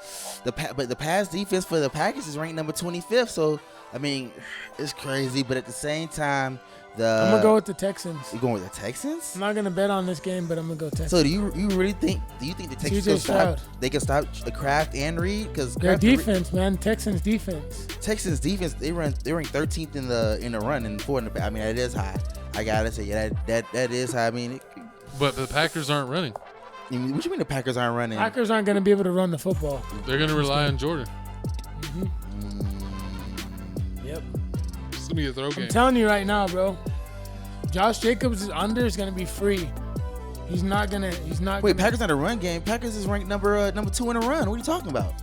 but the pass defense for the Packers is ranked number 25th. So I mean, it's crazy. But at the same time, I'm gonna go with the Texans. You going with the Texans? I'm not gonna bet on this game, but I'm gonna go Texans. So do you really think? Do you think the Texans can stop Kraft and Reed? Because their defense, man, Texans defense. Texans defense, they rank 13th in the run and 4th in the back. I mean, that is high. I gotta say, that is high. I mean, but the Packers aren't running. What you mean the Packers aren't running? Packers aren't gonna be able to run the football. They're gonna rely on Jordan. Yep. It's gonna be a throw game. I'm telling you right now, bro. Josh Jacobs' under is gonna be free. He's not. Wait, Packers not a run game. Packers is ranked number 2 in a run. What are you talking about?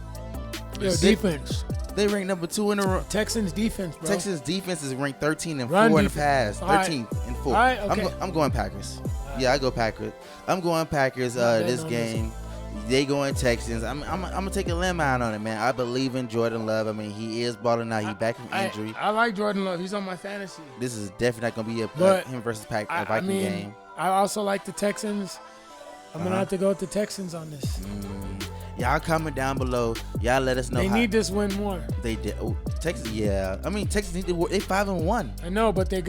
Defense. They ranked number 2 in a run. Texans defense, bro. Texans defense is ranked 13 and run 4 defense. in the pass. 13 and 4. All right, okay. I'm going Packers. Yeah, I go Packers. I'm going Packers. This game. They going Texans. I'm gonna take a limb out on it, man. I believe in Jordan Love. I mean, he is balling out. He back from injury. I like Jordan Love. He's on my fantasy. This is definitely not gonna be a him versus Viking game. I also like the Texans. I'm gonna have to go with the Texans on this. Y'all comment down below. Y'all let us know. They need this win more. They did. Oh, Texas. Yeah. I mean, Texas need to. They 5-1. I know, but they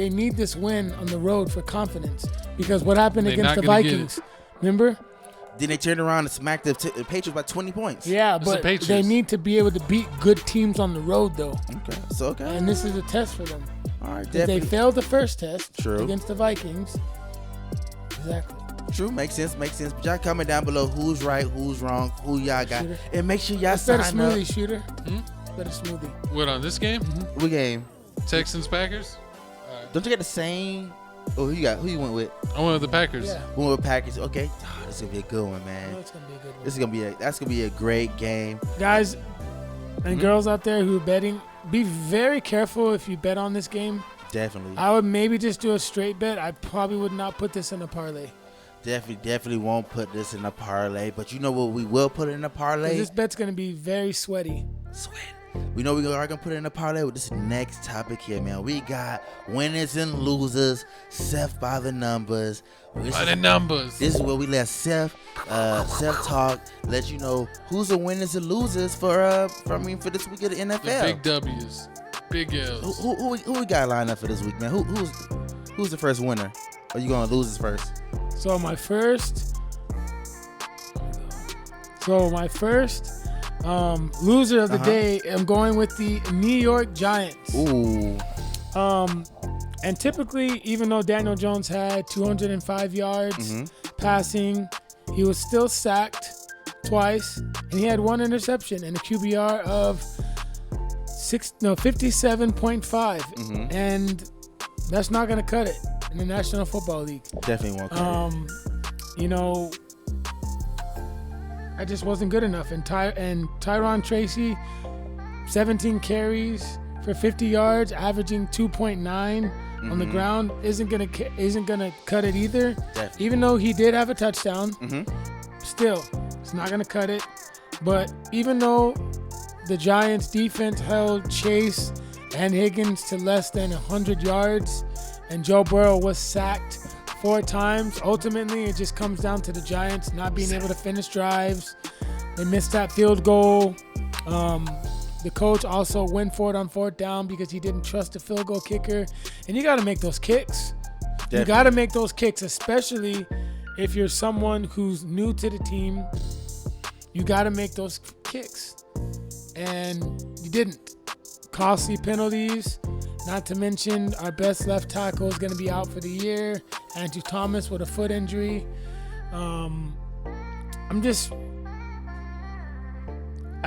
need this win on the road for confidence because what happened against the Vikings? Remember? Then they turned around and smacked the Patriots by 20 points. Yeah, but they need to be able to beat good teams on the road, though. Okay. And this is a test for them. All right, definitely. They failed the first test against the Vikings. Exactly. True, makes sense. But y'all comment down below who's right, who's wrong, who y'all got, and make sure y'all sign up. Bet a smoothie, shooter. Bet a smoothie. What on this game? What game? Texans Packers. Don't you get the same? Oh, who you went with? I went with the Packers. Yeah. Went with Packers. Okay, this is gonna be a good one, man. It's gonna be a good one. That's gonna be a great game, guys and girls out there who are betting. Be very careful if you bet on this game. Definitely. I would maybe just do a straight bet. I probably would not put this in a parlay. Definitely won't put this in a parlay. But you know what? We will put it in a parlay. This bet's gonna be very sweaty. We know we are gonna put it in a parlay with this next topic here, man. We got winners and losers. Seth by the numbers. This is where we let Seth talk, let you know who's the winners and losers for this week of the NFL. The big W's, big L's. Who we got lined up for this week, man? Who's the first winner? Or you gonna lose first? So my first loser of the day, I'm going with the New York Giants. Ooh. And typically, even though Daniel Jones had 205 yards passing, he was still sacked twice, and he had one interception and a QBR of 57.5, and that's not going to cut it in the National Football League. Definitely won't cut it. You know, I just wasn't good enough. And Tyron Tracy, 17 carries for 50 yards, averaging 2.9 on the ground, isn't gonna cut it either. Definitely. Even though he did have a touchdown, still it's not gonna cut it. But even though the Giants defense held Chase and Higgins to less than 100 yards, and Joe Burrow was sacked 4 times, ultimately it just comes down to the Giants not being able to finish drives. They missed that field goal. The coach also went for it on 4th down because he didn't trust the field goal kicker. And you got to make those kicks. Definitely. You got to make those kicks, especially if you're someone who's new to the team. You got to make those kicks. And you didn't. Costly penalties. Not to mention our best left tackle is going to be out for the year. Andrew Thomas with a foot injury. I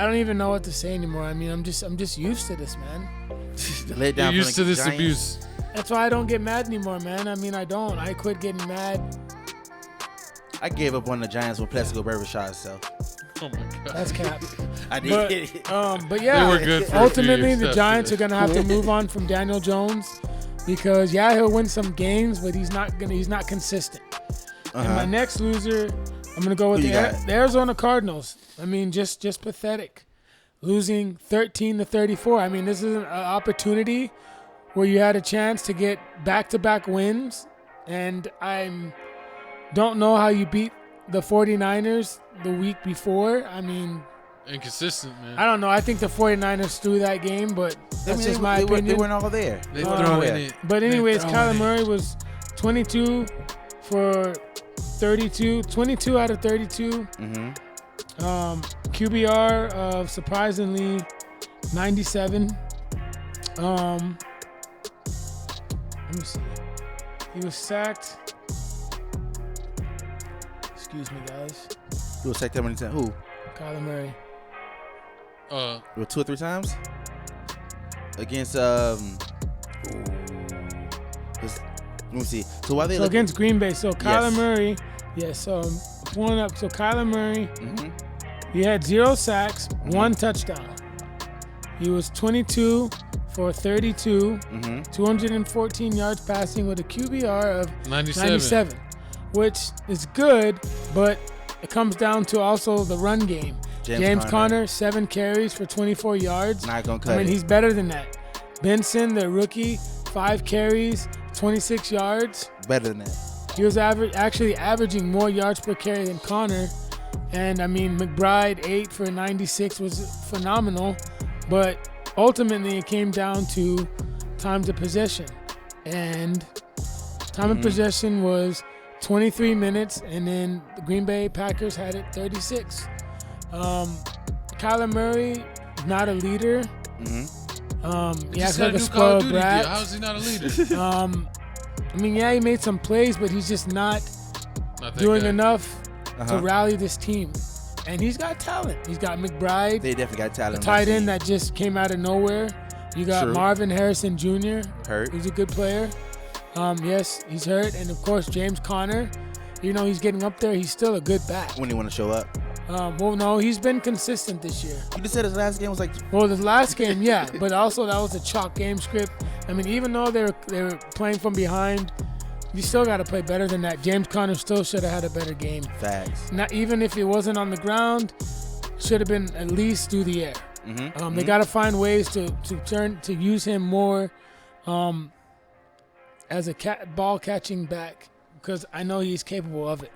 don't even know what to say anymore. I mean, I'm just used to this, man. You're used to this abuse. That's why I don't get mad anymore, man. I mean, I don't. I quit getting mad. I gave up on the Giants when Plaxico Burress shot himself. Oh my God. That's cap. I did. But yeah, they were good for ultimately the Giants are gonna have to move on from Daniel Jones because he'll win some games, but he's not consistent. And my next loser, I'm gonna go with the Arizona Cardinals. I mean, just pathetic, losing 13-34. I mean, this is an opportunity where you had a chance to get back-to-back wins, and I don't know how you beat the 49ers the week before. I mean, inconsistent, man. I don't know. I think the 49ers threw that game, but that's just my opinion. They weren't all there. They threw it. But anyways, Kyler Murray was 22 for 32, 22 out of 32. QBR of surprisingly 97. Let me see. He was sacked. Excuse me, guys. He was sacked that many times? Who? Kyler Murray. 2 or 3 times? Against let me see. So why they against Green Bay. So Kyler Murray. Yeah, so I'm pulling up. So Kyler Murray, he had 0 sacks, 1 touchdown. He was 22 for 32, 214 yards passing with a QBR of 97, which is good, but it comes down to also the run game. James Conner, 7 carries for 24 yards. Not gonna cut it. He's better than that. Benson, the rookie, 5 carries, 26 yards. Better than that. He was actually averaging more yards per carry than Conner. And, I mean, McBride, 8 for 96 was phenomenal. But ultimately, it came down to times of possession. And time of possession was 23 minutes, and then the Green Bay Packers had it 36. Kyler Murray, not a leader. He acts like a spoiled brat. How is he not a leader? I mean, yeah, he made some plays, but he's just not doing enough to rally this team. And he's got talent. He's got McBride. They definitely got talent. A tight end that just came out of nowhere. You got Marvin Harrison Jr. Hurt. Who's a good player. Yes, he's hurt. And, of course, James Conner. You know, he's getting up there. He's still a good back. When he want to show up. Well, no, he's been consistent this year. You just said his last game was like... Well, the last game, yeah. But also that was a chalk game script. I mean, even though they were playing from behind, you still got to play better than that. James Conner still should have had a better game. Facts. Not even if it wasn't on the ground, should have been at least through the air. They got to find ways to use him more as a ball catching back, because I know he's capable of it.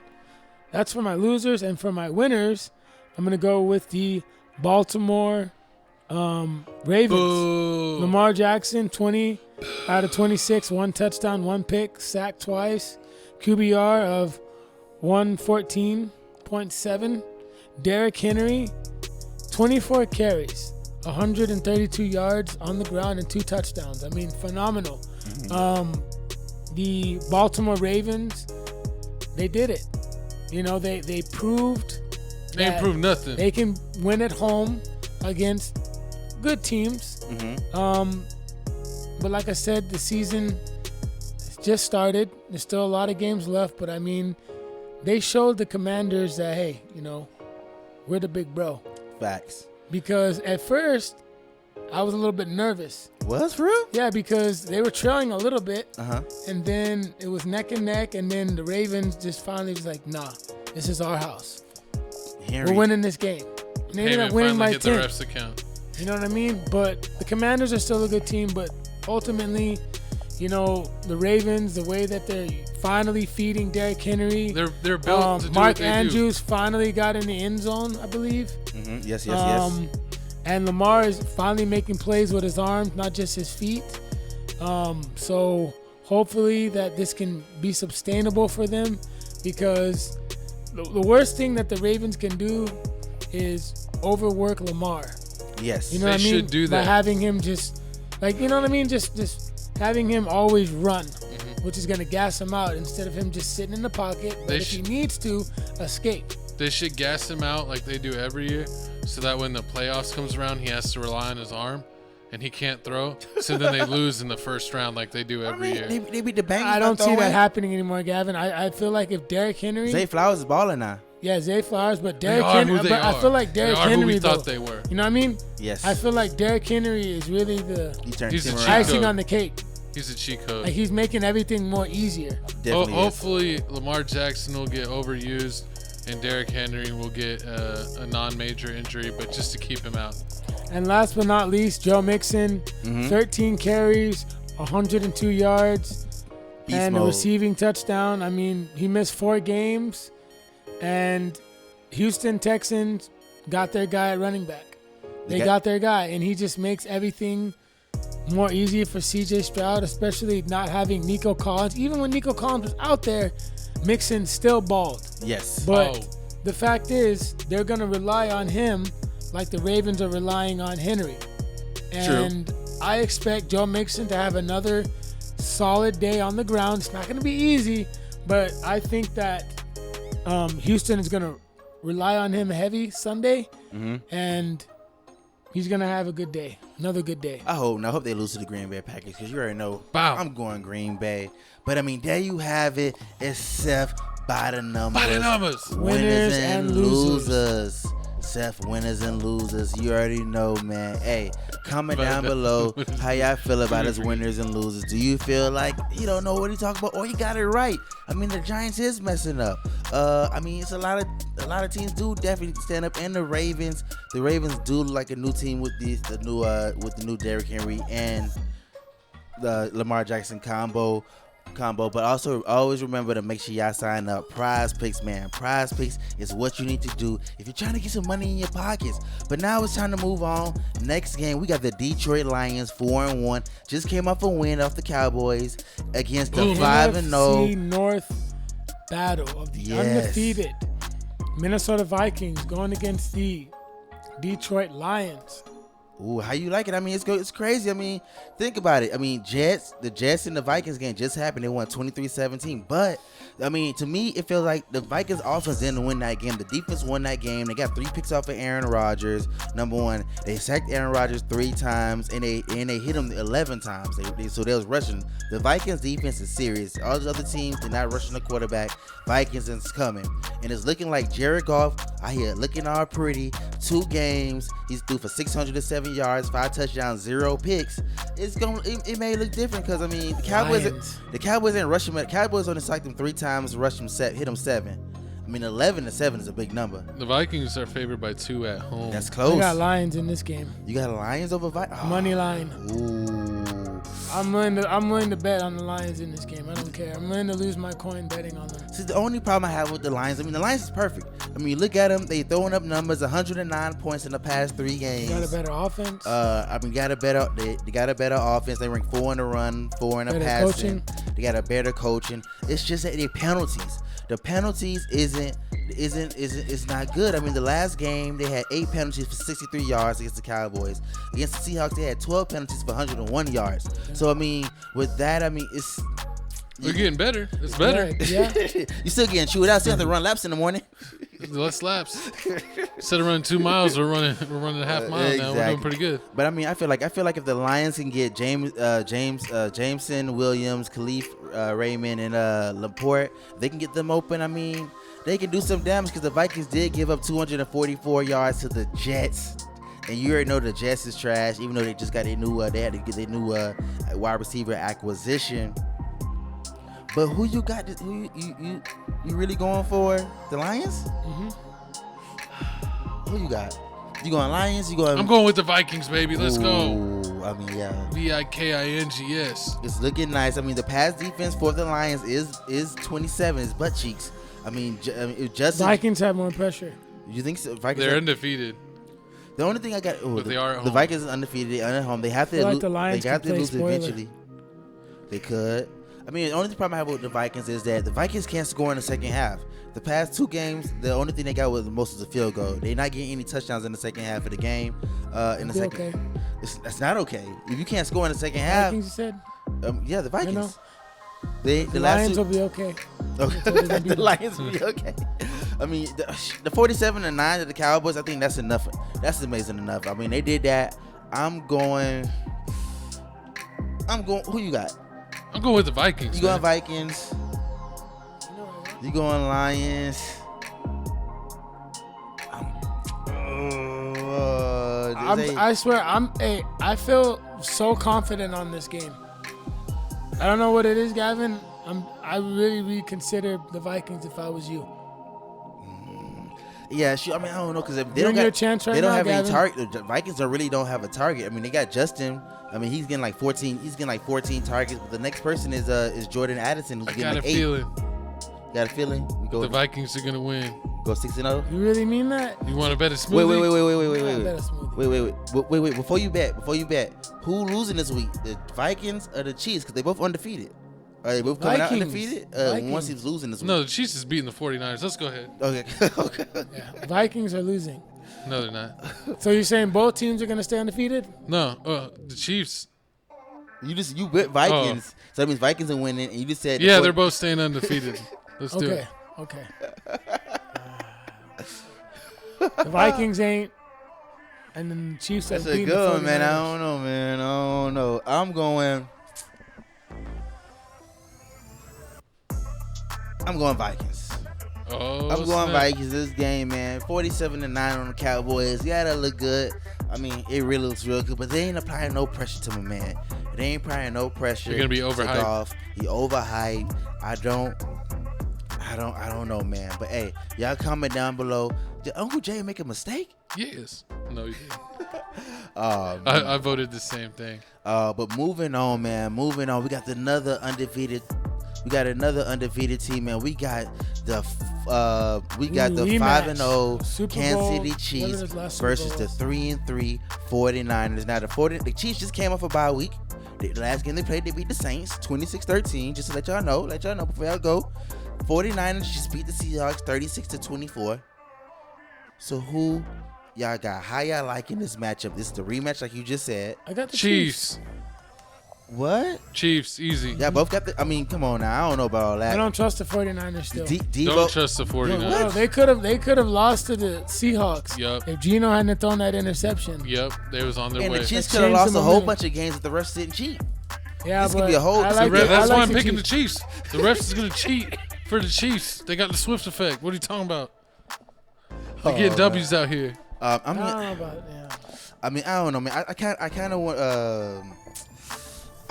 That's for my losers, and for my winners, I'm gonna go with the Baltimore Ravens. Boo. Lamar Jackson, 20 out of 26, 1 touchdown, 1 pick, sacked twice, QBR of 114.7. Derrick Henry, 24 carries, 132 yards on the ground and 2 touchdowns. I mean, phenomenal. The Baltimore Ravens, they did it. You know, they proved They ain't proved nothing. they can win at home against good teams. But like I said, the season just started. There's still a lot of games left, but I mean, they showed the Commanders that, hey, you know, we're the big bro. Facts. Because at first, I was a little bit nervous. Was for real? Yeah, because they were trailing a little bit, Uh-huh. and then it was neck and neck, and then the Ravens just finally was like, nah, this is our house. Henry. We're winning this game. And they ended Payment up winning finally by hit 10. the refs account. You know what I mean? But the Commanders are still a good team, but ultimately, you know, the Ravens, the way that they're finally feeding Derrick Henry. They're built to do Mark what they Andrews finally got in the end zone, I believe. Yes. And Lamar is finally making plays with his arms, not just his feet. So hopefully that this can be sustainable for them, because the worst thing that the Ravens can do is overwork Lamar. Yes. You know They what I mean? should do By that. having him just, like, you know what I mean? Just having him always run, which is going to gas him out instead of him just sitting in the pocket. But if he needs to, escape. They should gas him out like they do every year, so that when the playoffs comes around, he has to rely on his arm, and he can't throw. So then they lose in the first round like they do every year. They beat the Bengals. I don't see that happening anymore, Gavin. I feel like if Derrick Henry, Zay Flowers is balling now. yeah, Zay Flowers, but They Derrick are Henry, who they but I are. feel like Derrick They are who Henry, we though, thought they were. you know what I mean? Yes. I feel like Derrick Henry is really the He turned He's a him cheat around. icing code. on the cake. He's a cheat code. Like, he's making everything more easier. Definitely is. Hopefully, Lamar Jackson will get overused, and Derrick Henry will get a non-major injury, but just to keep him out. And last but not least, Joe Mixon, 13 carries, 102 yards, Beast and a mode. receiving touchdown. I mean, he missed 4 games, and Houston Texans got their guy at running back. They got their guy, and he just makes everything more easy for C.J. Stroud, especially not having Nico Collins. Even when Nico Collins was out there, Mixon still balled. Yes. But the fact is, they're going to rely on him like the Ravens are relying on Henry. And I expect Joe Mixon to have another solid day on the ground. It's not going to be easy, but I think that Houston is going to rely on him heavy Sunday, and he's going to have a good day, another good day. I hope they lose to the Green Bay Packers, because you already know Bow. I'm going Green Bay. But I mean, there you have it. It's Seth by the numbers. By the numbers. Winners and losers. Seth, winners and losers. You already know, man. Hey, comment down below how y'all feel about his winners and losers. Do you feel like you don't know what he talking about, or you got it right? I mean, the Giants is messing up. I mean, it's a lot of teams do definitely stand up, and the Ravens do look like a new team with the new Derrick Henry and the Lamar Jackson combo. But also always remember to make sure y'all sign up. Prize Picks, man. Prize Picks is what you need to do if you're trying to get some money in your pockets. But now it's time to move on. Next game, we got the Detroit Lions, 4-1. Just came off a win off the Cowboys against the 5-0 NFC North battle of the undefeated Minnesota Vikings going against the Detroit Lions. Ooh, how you like it? I mean, it's crazy. I mean, think about it. I mean, the Jets and the Vikings game just happened. They won 23-17. But, I mean, to me, it feels like the Vikings offense didn't win that game. The defense won that game. They got 3 picks off of Aaron Rodgers. Number one, they sacked Aaron Rodgers 3 times, and they hit him 11 times. So they was rushing. The Vikings defense is serious. All the other teams, they're not rushing the quarterback. Vikings is coming. And it's looking like Jared Goff out here looking all pretty. 2 games. He's threw for 607 yards, 5 touchdowns, 0 picks. It may look different, because I mean the Cowboys ain't rushing him. The Cowboys only sacked him 3 times, hit him 7. I mean, 11-7 is a big number. The Vikings are favored by 2 at home. That's I close. got Lions in this game. You got Lions over Vikings? Money line. Ooh. I'm willing to bet on the Lions in this game. I don't care. I'm willing to lose my coin betting on them. See, the only problem I have with the Lions, I mean, the Lions is perfect. I mean, you look at them, they throwing up numbers, 109 points in the past 3 games. You got a better offense. I mean, they got a better offense. They rank 4 in the run, 4 in the Better passing. coaching. They got a better coaching. It's just that their penalties. The penalties isn't not good. I mean, the last game they had 8 penalties for 63 yards against the Cowboys. Against the Seahawks, they had 12 penalties for 101 yards. So I mean, with that, I mean, it's We're getting better. It's better. Yeah. you still getting chewed out. Still have to run laps in the morning. Less laps. Instead of running 2 miles, we're running a half mile now. We're doing pretty good. But I mean, I feel like if the Lions can get Jameson, Williams, Khalif, Raymond, and Laporte, they can get them open. I mean, they can do some damage because the Vikings did give up 244 yards to the Jets. And you already know the Jets is trash, even though they just got a new they had to get their new wide receiver acquisition. But who you got? Who you really going for? The Lions? Mm-hmm. Who you got? You going Lions? You going? I'm going with the Vikings, baby. Let's go. I mean, yeah. Vikings. It's looking nice. I mean, the pass defense for the Lions is 27. It's butt cheeks. I mean, Justin. Vikings have more pressure. You think so? Vikings? They're undefeated. The only thing I got. But they are at the home. Vikings is undefeated. They're at home. They have to. I feel like the Lions they have can to play lose spoiler. eventually. They could. I mean, the only problem I have with the Vikings is that the Vikings can't score in the second half. The past 2 games, the only thing they got was the most was a field goal. They're not getting any touchdowns in the second half of the game. Okay. That's not okay. If you can't score in the second half, Vikings, you said? yeah, the Vikings. You know, The the last Lions two, will be okay. the Lions will be okay. I mean, the 47-9 of the Cowboys, I think that's enough. That's amazing enough. I mean, they did that. I'm going. Who you got? I'm going with the Vikings. You going Vikings? You going Lions? I swear, I feel so confident on this game. I don't know what it is, Gavin. I really reconsider the Vikings if I was you. Yeah, I mean, I don't know because they You're don't in your got chance right they don't now, have any Gavin. target. The Vikings really don't have a target. I mean, they got Justin. I mean, he's getting like 14. He's getting like 14 targets. But the next person is Jordan Addison, who's I getting got like a 8. feeling Got a feeling? We go the Vikings are going to win. go 6-0. You really mean that? You want to bet a smoothie? Wait. Before you bet, who losing this week? The Vikings or the Chiefs? Because they both undefeated. Are they both coming out Vikings. undefeated? Vikings. One team's losing this week. No, the Chiefs is beating the 49ers. Let's go ahead. Okay. Okay. Yeah. Vikings are losing. No, they're not. So you're saying both teams are going to stay undefeated? No, the Chiefs. You bet Vikings. So that means Vikings are winning, and you just said Yeah, they're both staying undefeated. Let's do it. Okay. The Vikings ain't, and then the Chiefs are That's a beating good the one, man. I 49ers. don't know, man. I don't know. I'm going Vikings. Oh, I'm going snap. Vikings this game, man. 47-9 on the Cowboys. Yeah, that look good. I mean, it really looks real good, but they ain't applying no pressure to my man. They ain't applying no pressure. You're gonna be to overhyped. Goff. He overhyped. I don't know, man. But hey, y'all comment down below. Did Uncle Jay make a mistake? Yes. No, you didn't. Man. I voted the same thing. But moving on, man. Moving on. We got another undefeated team, man. We got the 5-0 Super Kansas Bowl, City whatever Chiefs this last Super versus Bowl the was. 3-3 49ers. Now the Chiefs just came off a bye week. The last game they played, they beat the Saints 26-13. Just to let y'all know before y'all go. 49ers just beat the Seahawks 36-24. So who y'all got? How y'all liking this matchup? This is the rematch, like you just said. I got the Chiefs. What? Chiefs, easy. Y'all both got the. I mean, come on now. I don't know about all that. I don't trust the 49ers still. Don't trust the 49ers. No, they could have lost to the Seahawks. Yup. If Geno hadn't thrown that interception. Yep, they was on their And way. the Chiefs Let's could have change lost the a whole momentum. bunch of games if the refs didn't cheat. Yeah, This could but be a whole- I this like could be it. a- That's I why like I'm the picking the Chiefs. Chiefs. The refs is going to cheat for the Chiefs. They got the Swift effect. What are you talking about? They're getting W's out here. I I mean, don't know about yeah. I don't know, man. I kind of want.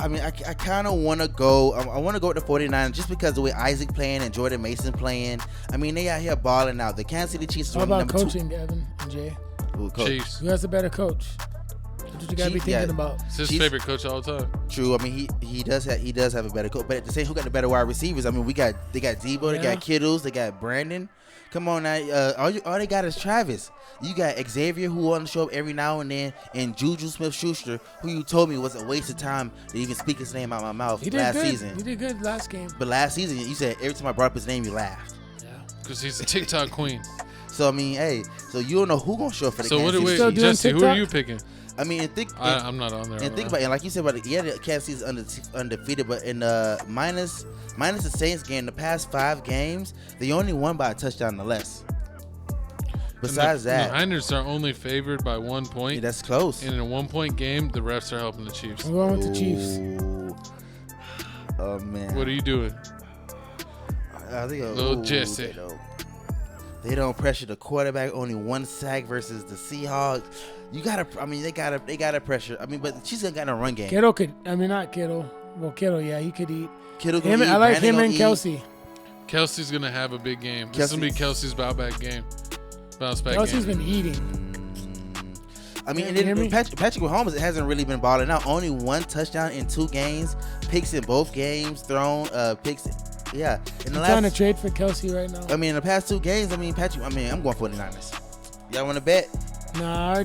I mean, I kind of want to go. I want to go with the 49ers just because the way Isaac playing and Jordan Mason playing. I mean, they out here balling out. The Kansas City Chiefs. How about coaching, Gavin and Jay? Ooh, coach. Chiefs. Who has a better coach? That's what you gotta be thinking about. It's his Chiefs. favorite coach all the time. True. I mean, he does have a better coach. But at the same, who got the better wide receivers? I mean, they got Debo, they got Kittles, they got Brandon. Come on now. All they got is Travis. You got Xavier, who want to show up every now and then, and Juju Smith-Schuster, who you told me was a waste of time to even speak his name out of my mouth season. He did good last game. But last season, you said every time I brought up his name, you laughed. Yeah. Because he's a TikTok queen. So, I mean, hey, so you don't know who going to show up for the So, Jesse, who are you picking? I mean, I'm not on there. And think about it, like you said, the Kansas City's undefeated, but in minus the Saints game, the past 5 games, they only won by a touchdown or less. Besides that, the Niners are only favored by 1 point. Yeah, that's close. And in a 1 point game, the refs are helping the Chiefs. I'm going with the Chiefs. Oh man, what are you doing? I think Little Jesse. They don't pressure the quarterback. Only 1 sack versus the Seahawks. They gotta pressure. I mean, but the Chiefs ain't got no run game. Kittle could. I mean, not Kittle. Well, Kittle, yeah, he could eat. Kittle can eat. I like Brandon him and eat. Kelsey. Kelsey's gonna have a big game. This is gonna be Kelsey's bounce back game. Kelsey's been eating. I mean, and then Patrick Mahomes hasn't really been balling out. Only 1 touchdown in 2 games. Picks in both games. Thrown picks. Yeah. I'm trying to trade for Kelsey right now. I mean, in the past 2 games, I'm going 49ers. Y'all want to bet? Nah, I'm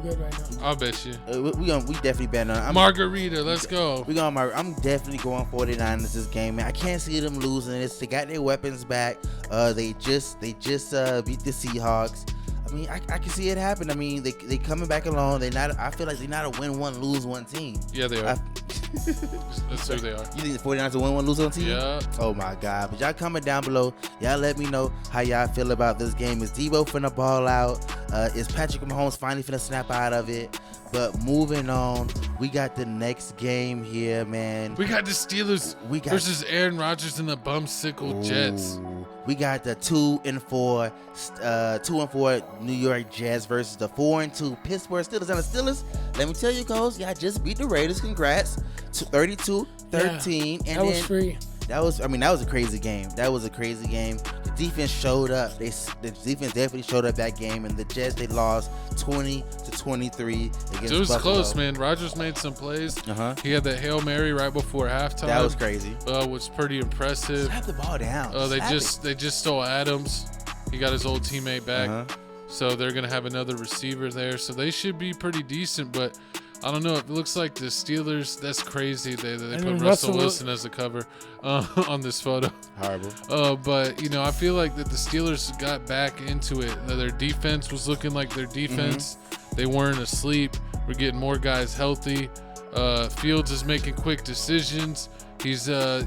good right now. I'll bet you. We definitely bet on. Margarita, let's go. I'm definitely going 49ers this game, man. I can't see them losing this. They got their weapons back. They just beat the Seahawks. I mean, I can see it happen. I mean, they coming back along. I feel like they're not a win 1, lose 1 team. Yeah, they are. That's who they are. You think the 49ers a win 1, lose 1 team? Yeah. Oh my God. But y'all comment down below. Y'all let me know how y'all feel about this game. Is Debo finna ball out? Is Patrick Mahomes finally finna snap out of it? But moving on, we got the next game here, man. We got the Steelers versus Aaron Rodgers and the bumsicle Jets. We got the 2-4 New York Jets versus the 4-2 Pittsburgh Steelers. And the Steelers, let me tell you, guys, y'all just beat the Raiders. Congrats, 32-13. Yeah, and that was free. That was a crazy game. The defense showed up. The defense definitely showed up that game, and the Jets, they lost 20-23 against It was Buffalo. close, man. Rodgers made some plays. He had that Hail Mary right before halftime. That was crazy. Which was pretty impressive. Slap the ball down. They just stole Adams. He got his old teammate back. So they're going to have another receiver there. So they should be pretty decent, but I don't know. It looks like the Steelers, that's crazy. They put Russell Wilson as a cover on this photo. Horrible. But, I feel like that the Steelers got back into it. Their defense was looking like their defense. They weren't asleep. We're getting more guys healthy. Fields is making quick decisions. He's, a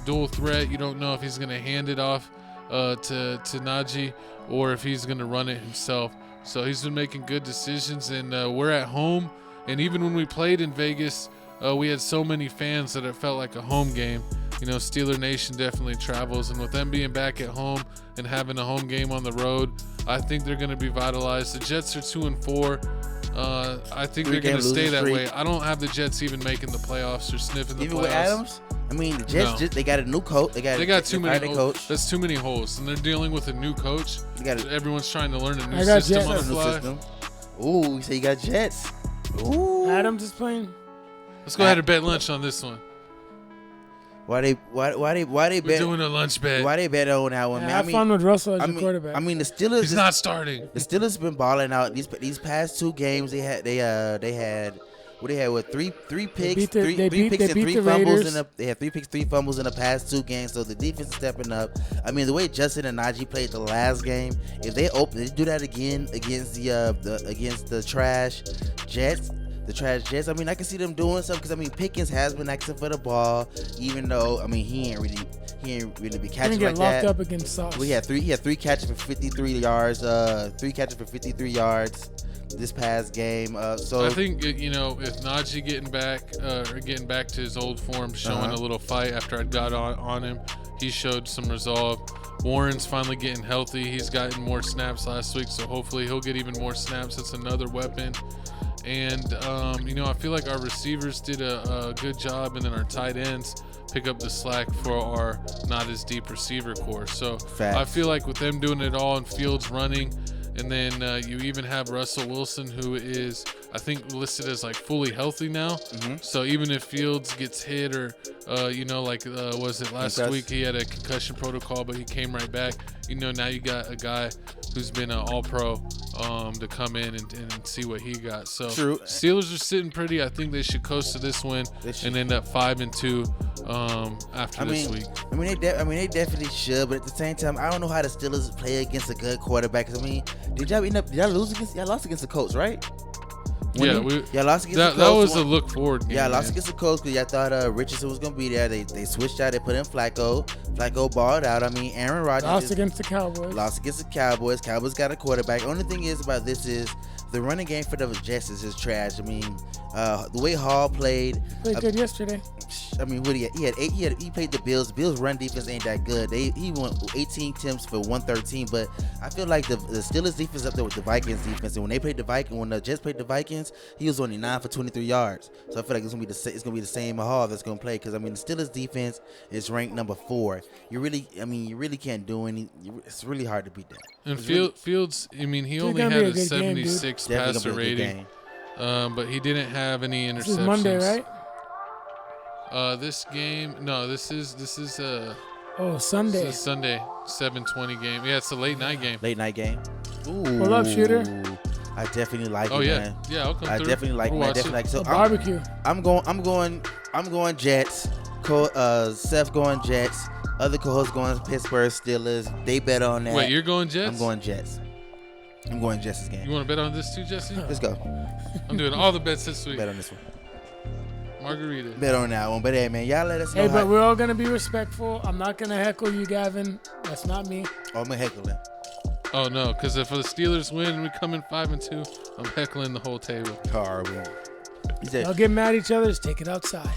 dual threat. You don't know if he's going to hand it off to Najee or if he's going to run it himself. So he's been making good decisions, and we're at home. And even when we played in Vegas, we had so many fans that it felt like a home game. Steeler Nation definitely travels. And with them being back at home and having a home game on the road, I think they're going to be vitalized. The Jets are 2-4. I think they're going to stay that way. I don't have the Jets even making the playoffs or sniffing the playoffs. Even with Adams? I mean, the Jets, they got a new coach. They got too many holes. That's too many holes. And they're dealing with a new coach. Everyone's trying to learn a new system on the fly. Ooh, you say you got Jets. Ooh. Adams is playing. Let's go ahead and bet lunch on this one. Why they We're doing a lunch bet. Why they bet on that one, man? Have fun with Russell as your quarterback. I mean, the Steelers. He's not starting. The Steelers been balling out these past 2 games. They had 3 picks, three picks and 3 fumbles they had 3 picks, 3 fumbles in the past 2 games. So the defense is stepping up. I mean, the way Justin and Najee played the last game, if they do that again against the trash Jets. I mean, I can see them doing something because I mean, Pickens has been asking for the ball, even though I mean he ain't really be catching like that. Locked up against Sauce. Well, he had 3 catches for 53 yards. 3 catches for 53 yards this past game. So I think if Najee getting back to his old form, showing a little fight after I got on him, he showed some resolve. Warren's finally getting healthy. He's gotten more snaps last week, so hopefully he'll get even more snaps. That's another weapon. And, I feel like our receivers did a good job, and then our tight ends pick up the slack for our not as deep receiver core. So I feel like with them doing it all and Fields running, and then you even have Russell Wilson, who is, I think, listed as like fully healthy now. Mm-hmm. So even if Fields gets hit or, was it last week he had a concussion protocol, but he came right back. Now you got a guy who's been an all-pro to come in and see what he got. So True. Steelers are sitting pretty. I think they should coast to this win and end up 5-2 after this week. They definitely should, but at the same time, I don't know how the Steelers play against a good quarterback. 'Cause, did y'all lose against? Y'all lost against the Colts, right? Y'all lost against the Colts. That was a look forward game. Yeah, lost against the Colts because y'all thought Richardson was gonna be there. They switched out. They put in Flacco. Flacco balled out. Aaron Rodgers lost against the Cowboys. Cowboys got a quarterback. Only thing is about this is the running game for the Jets is just trash. The way Hall played good yesterday. What he had 8. He played the Bills. Bills' run defense ain't that good. He won 18 attempts for 113. But I feel like the Steelers defense up there with the Vikings defense. And when the Jets played the Vikings, he was only 9 for 23 yards. So I feel like it's gonna be the same Hall that's gonna play, because the Steelers defense is ranked number 4. You really can't do any. It's really hard to beat that. And Fields, he only had a 76 passer rating. But he didn't have any interceptions. This is Monday, right? This game, no, this is Sunday. This is Sunday, 7:20 game. Yeah, it's a late night game. Ooh. Pull up, shooter. I definitely like it, man. Oh yeah, I'll come through. I definitely like it. So barbecue. I'm going Jets. Seth going Jets. Other co-hosts going Pittsburgh Steelers. They bet on that. Wait, you're going Jets? I'm going Jets this game. You want to bet on this too, Jesse? Let's go. I'm doing all the bets this week. Bet on this one. Margarita. Bet on that one. But hey, man, y'all let us know. Hey, but we're all going to be respectful. I'm not going to heckle you, Gavin. That's not me. Oh, I'm going to heckle him. Oh, no, because if the Steelers win and we come in 5-2, I'm heckling the whole table. Horrible. Y'all get mad at each other, just take it outside.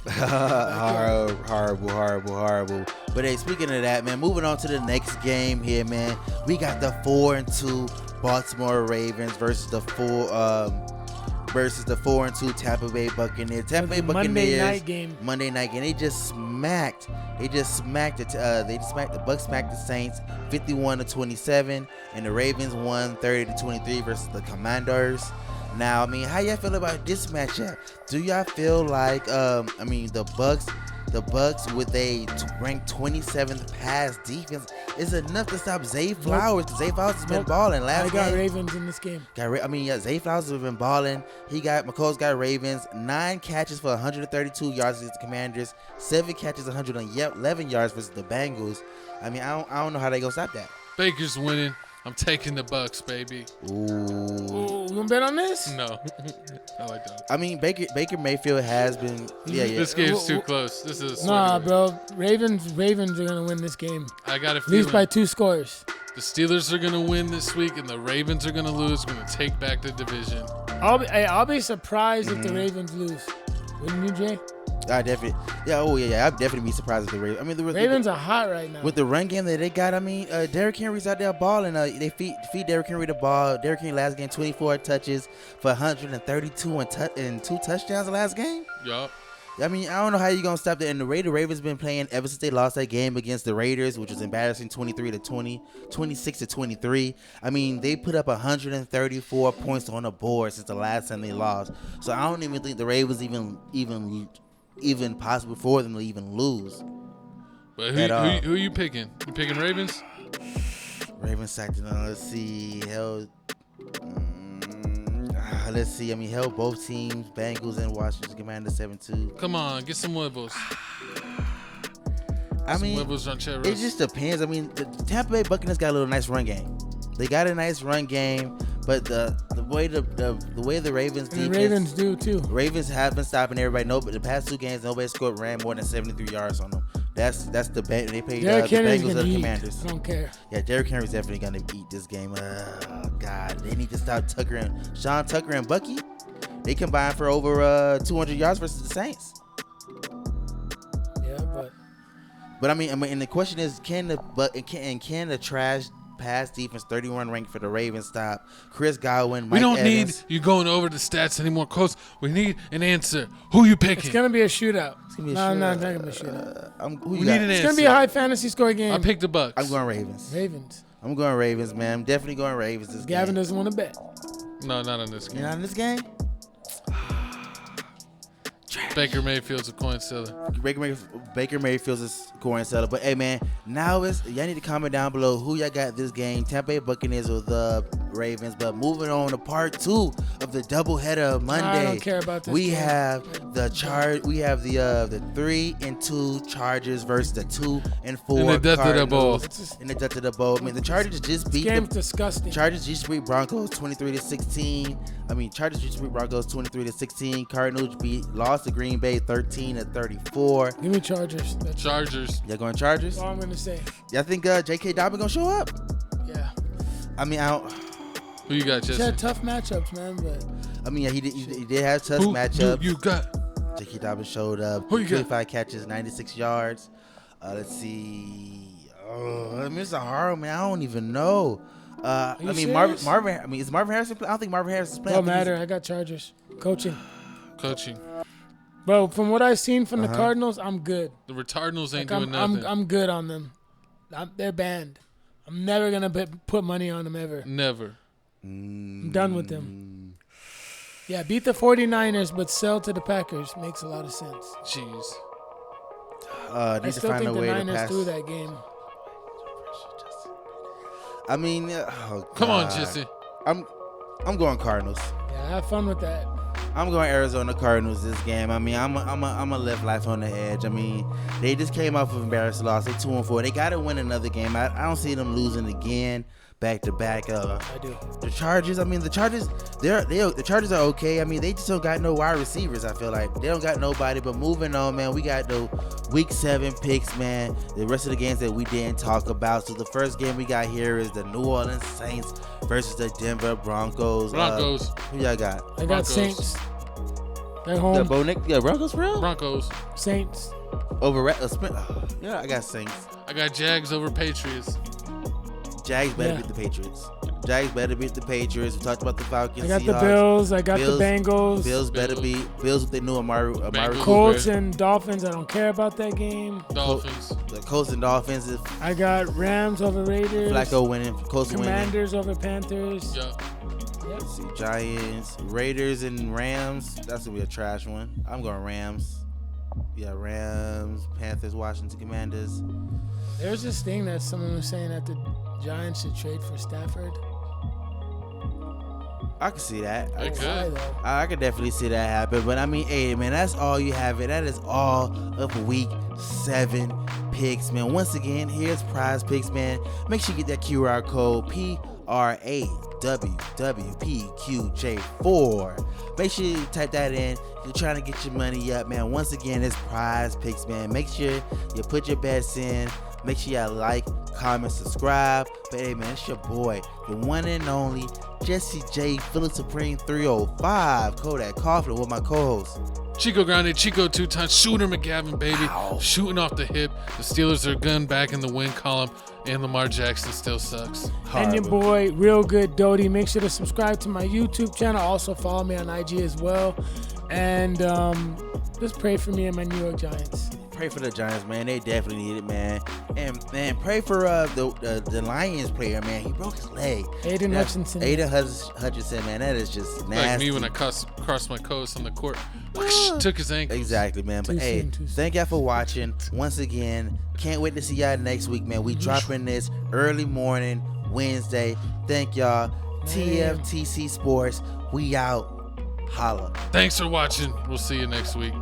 Horrible. But hey, speaking of that, man, moving on to the next game here, man. We got the 4-2 Baltimore Ravens versus the 4-2 Tampa Bay Buccaneers. Monday night game. They just smacked. The Bucs smacked the Saints 51-27, and the Ravens won 30-23 versus the Commanders. Now, how y'all feel about this matchup? Do y'all feel like, the Bucs with a ranked 27th pass defense is enough to stop Zay Flowers? Because Zay Flowers has been balling last game. I got Ravens in this game. Zay Flowers has been balling. McColl's got Ravens. 9 catches for 132 yards against the Commanders. 7 catches, 111 yards versus the Bengals. I don't know how they gonna stop that. Baker's winning. I'm taking the Bucs, baby. Ooh. You gonna bet on this? No. I like that. Baker Mayfield has been. Yeah. This game's too close. This is. Nah, bro. Ravens are gonna win this game. I got a feeling. At least by 2 scores. The Steelers are gonna win this week, and the Ravens are gonna lose. We're gonna take back the division. I'll be surprised if the Ravens lose. Wouldn't you, Jay? I definitely. Yeah. Oh yeah. I'd definitely be surprised if the Ravens. The Ravens are hot right now. With the run game that they got, Derrick Henry's out there balling. They feed Derrick Henry the ball. Derrick Henry last game 24 touches for 132 and 2 touchdowns the last game. Yup. I don't know how you gonna stop that. And the Ravens been playing ever since they lost that game against the Raiders, which was embarrassing, 23-20, 26-23. They put up 134 points on the board since the last time they lost. So I don't even think the Ravens even possible for them to even lose. But who are you picking? You picking Ravens? Ravens sacked it. Let's see. Let's see. Both teams, Bengals and Washington Commanders 7-2. Come on, get some wibbles. Wibbles on Chet it just depends. The Tampa Bay Buccaneers got a nice run game. They got a nice run game, but the way the Ravens defense, the Ravens do too. Ravens have been stopping everybody. But the past 2 games, nobody ran more than 73 yards on them. That's the bet. They paid the Bengals and the Commanders. I don't care. Yeah, Derrick Henry's definitely gonna eat this game. Oh God, they need to stop Sean Tucker and Bucky. They combined for over 200 yards versus the Saints. Yeah, but and the question is, can the trash pass defense, 31 ranked for the Ravens. Stop. Chris Godwin, Mike We don't Evans. need you going over the stats anymore, Coach. We need an answer. Who you picking? It's gonna be a shootout. It's gonna be a No, shootout. it's not gonna be a shootout. Who We you need got? an It's answer. gonna be a high fantasy score game. I picked the Bucks. I'm going Ravens. Ravens. I'm going Ravens, man. I'm definitely going Ravens this Gavin game. doesn't want to bet. No, not in this game. You not in this game? Baker Mayfield's a coin seller. Baker Mayfield's a scoring seller. But hey, man, now y'all need to comment down below who y'all got this game. Tampa Bay Buccaneers or the Ravens. But moving on to part 2 of the doubleheader of Monday. I don't care about this We game. have the We have the 3-2 Chargers versus the 2-4 In the Death of the Bowl. Cardinals. In the Death of the Bowl. I mean, the Chargers just This beat game's the disgusting. Chargers just beat Broncos 23-16. Chargers just beat Broncos 23-16. Cardinals lost to Green Bay 13-34. Give me Chargers. That's Chargers. Y'all going Chargers? all I'm gonna say. Y'all think J.K. Dobbins gonna show up? Yeah. I don't. Who you got, He's Jesse? had tough matchups, man. But Yeah, he did have tough Who matchups. you got? J.K. Dobbins showed up. Who you got? 25 catches, 96 yards. Let's see. It's a hard man. I don't even know. you Marvin. serious? Is Marvin Harrison? I don't think Marvin Harrison is playing. don't matter. I got Chargers. Coaching. Coaching. Bro, from what I've seen from the Cardinals, I'm good. The Retardinals ain't Like, doing nothing. I'm good on them. They're banned. I'm never gonna put money on them ever. Never. I'm done with them. Yeah, beat the 49ers, but sell to the Packers makes a lot of sense. Jeez. I Need to still find think a the way to Niners pass. threw that game. Come on, God. Jesse. I'm going Cardinals. Yeah, have fun with that. I'm going Arizona Cardinals this game. I'm gonna live life on the edge. They just came off of an embarrassing loss. They 2-4. They gotta win another game. I don't see them losing again, back to back. I do. The Chargers. The Chargers. The Chargers are okay. They just don't got no wide receivers. I feel like they don't got nobody. But moving on, man. We got the Week 7 picks, man. The rest of the games that we didn't talk about. So the first game we got here is the New Orleans Saints versus the Denver Broncos. Broncos. Who y'all got? I got Broncos. Saints. They're Yeah, home. Broncos for real? Broncos. Saints. Yeah, I got Saints. I got Jags over Patriots. Jags better Yeah. beat the Patriots. Jags better beat the Patriots. We talked about the Falcons. I got the Seahawks. Bills. I got Bills- the Bengals. Bills better Bills. beat Bills with the new Amari Bengals. Colts Okay. and Dolphins. I don't care about that game. Dolphins. The Colts and Dolphins. If I got Rams over Raiders. Flacco winning, Colts winning. Commanders over Panthers. Yeah. Let's see, Giants, Raiders, and Rams. That's gonna be a trash one. I'm going Rams. Yeah, Rams, Panthers, Washington Commanders. There's this thing that someone was saying that the Giants should trade for Stafford. I can see that. They Why could. though? I could definitely see that happen. But hey, man, that's all you have. That is all of Week 7 picks, man. Once again, here's Prize Picks, man. Make sure you get that QR code PRAWWPQJ4. Make sure you type that in. You're trying to get your money up, man. Once again, it's Prize Picks, man. Make sure you put your bets in. Make sure you like, comment, subscribe. But hey, man, it's your boy, the one and only Jesse J. Phillips Supreme 305. Kodak Coughlin with my co-host. Chico Grande, Chico 2-time shooter McGavin, baby. Ow. Shooting off the hip. The Steelers are gun back in the win column, and Lamar Jackson still sucks. And your boy, Real Good Doty. Make sure to subscribe to my YouTube channel. Also follow me on IG as well. And just pray for me and my New York Giants. Pray for the Giants, man. They definitely need it, man. And man, pray for the Lions player, man. He broke his leg. Aidan Hutchinson. Aidan Hutchinson, man. That is just nasty. Like me when I crossed my coast on the court. Whoosh, took his ankle. Exactly, man. But Too hey, soon. thank y'all for watching. Once again, can't wait to see y'all next week, man. We dropping this early morning, Wednesday. Thank y'all. TFTC Sports. We out. Holla. Thanks for watching. We'll see you next week.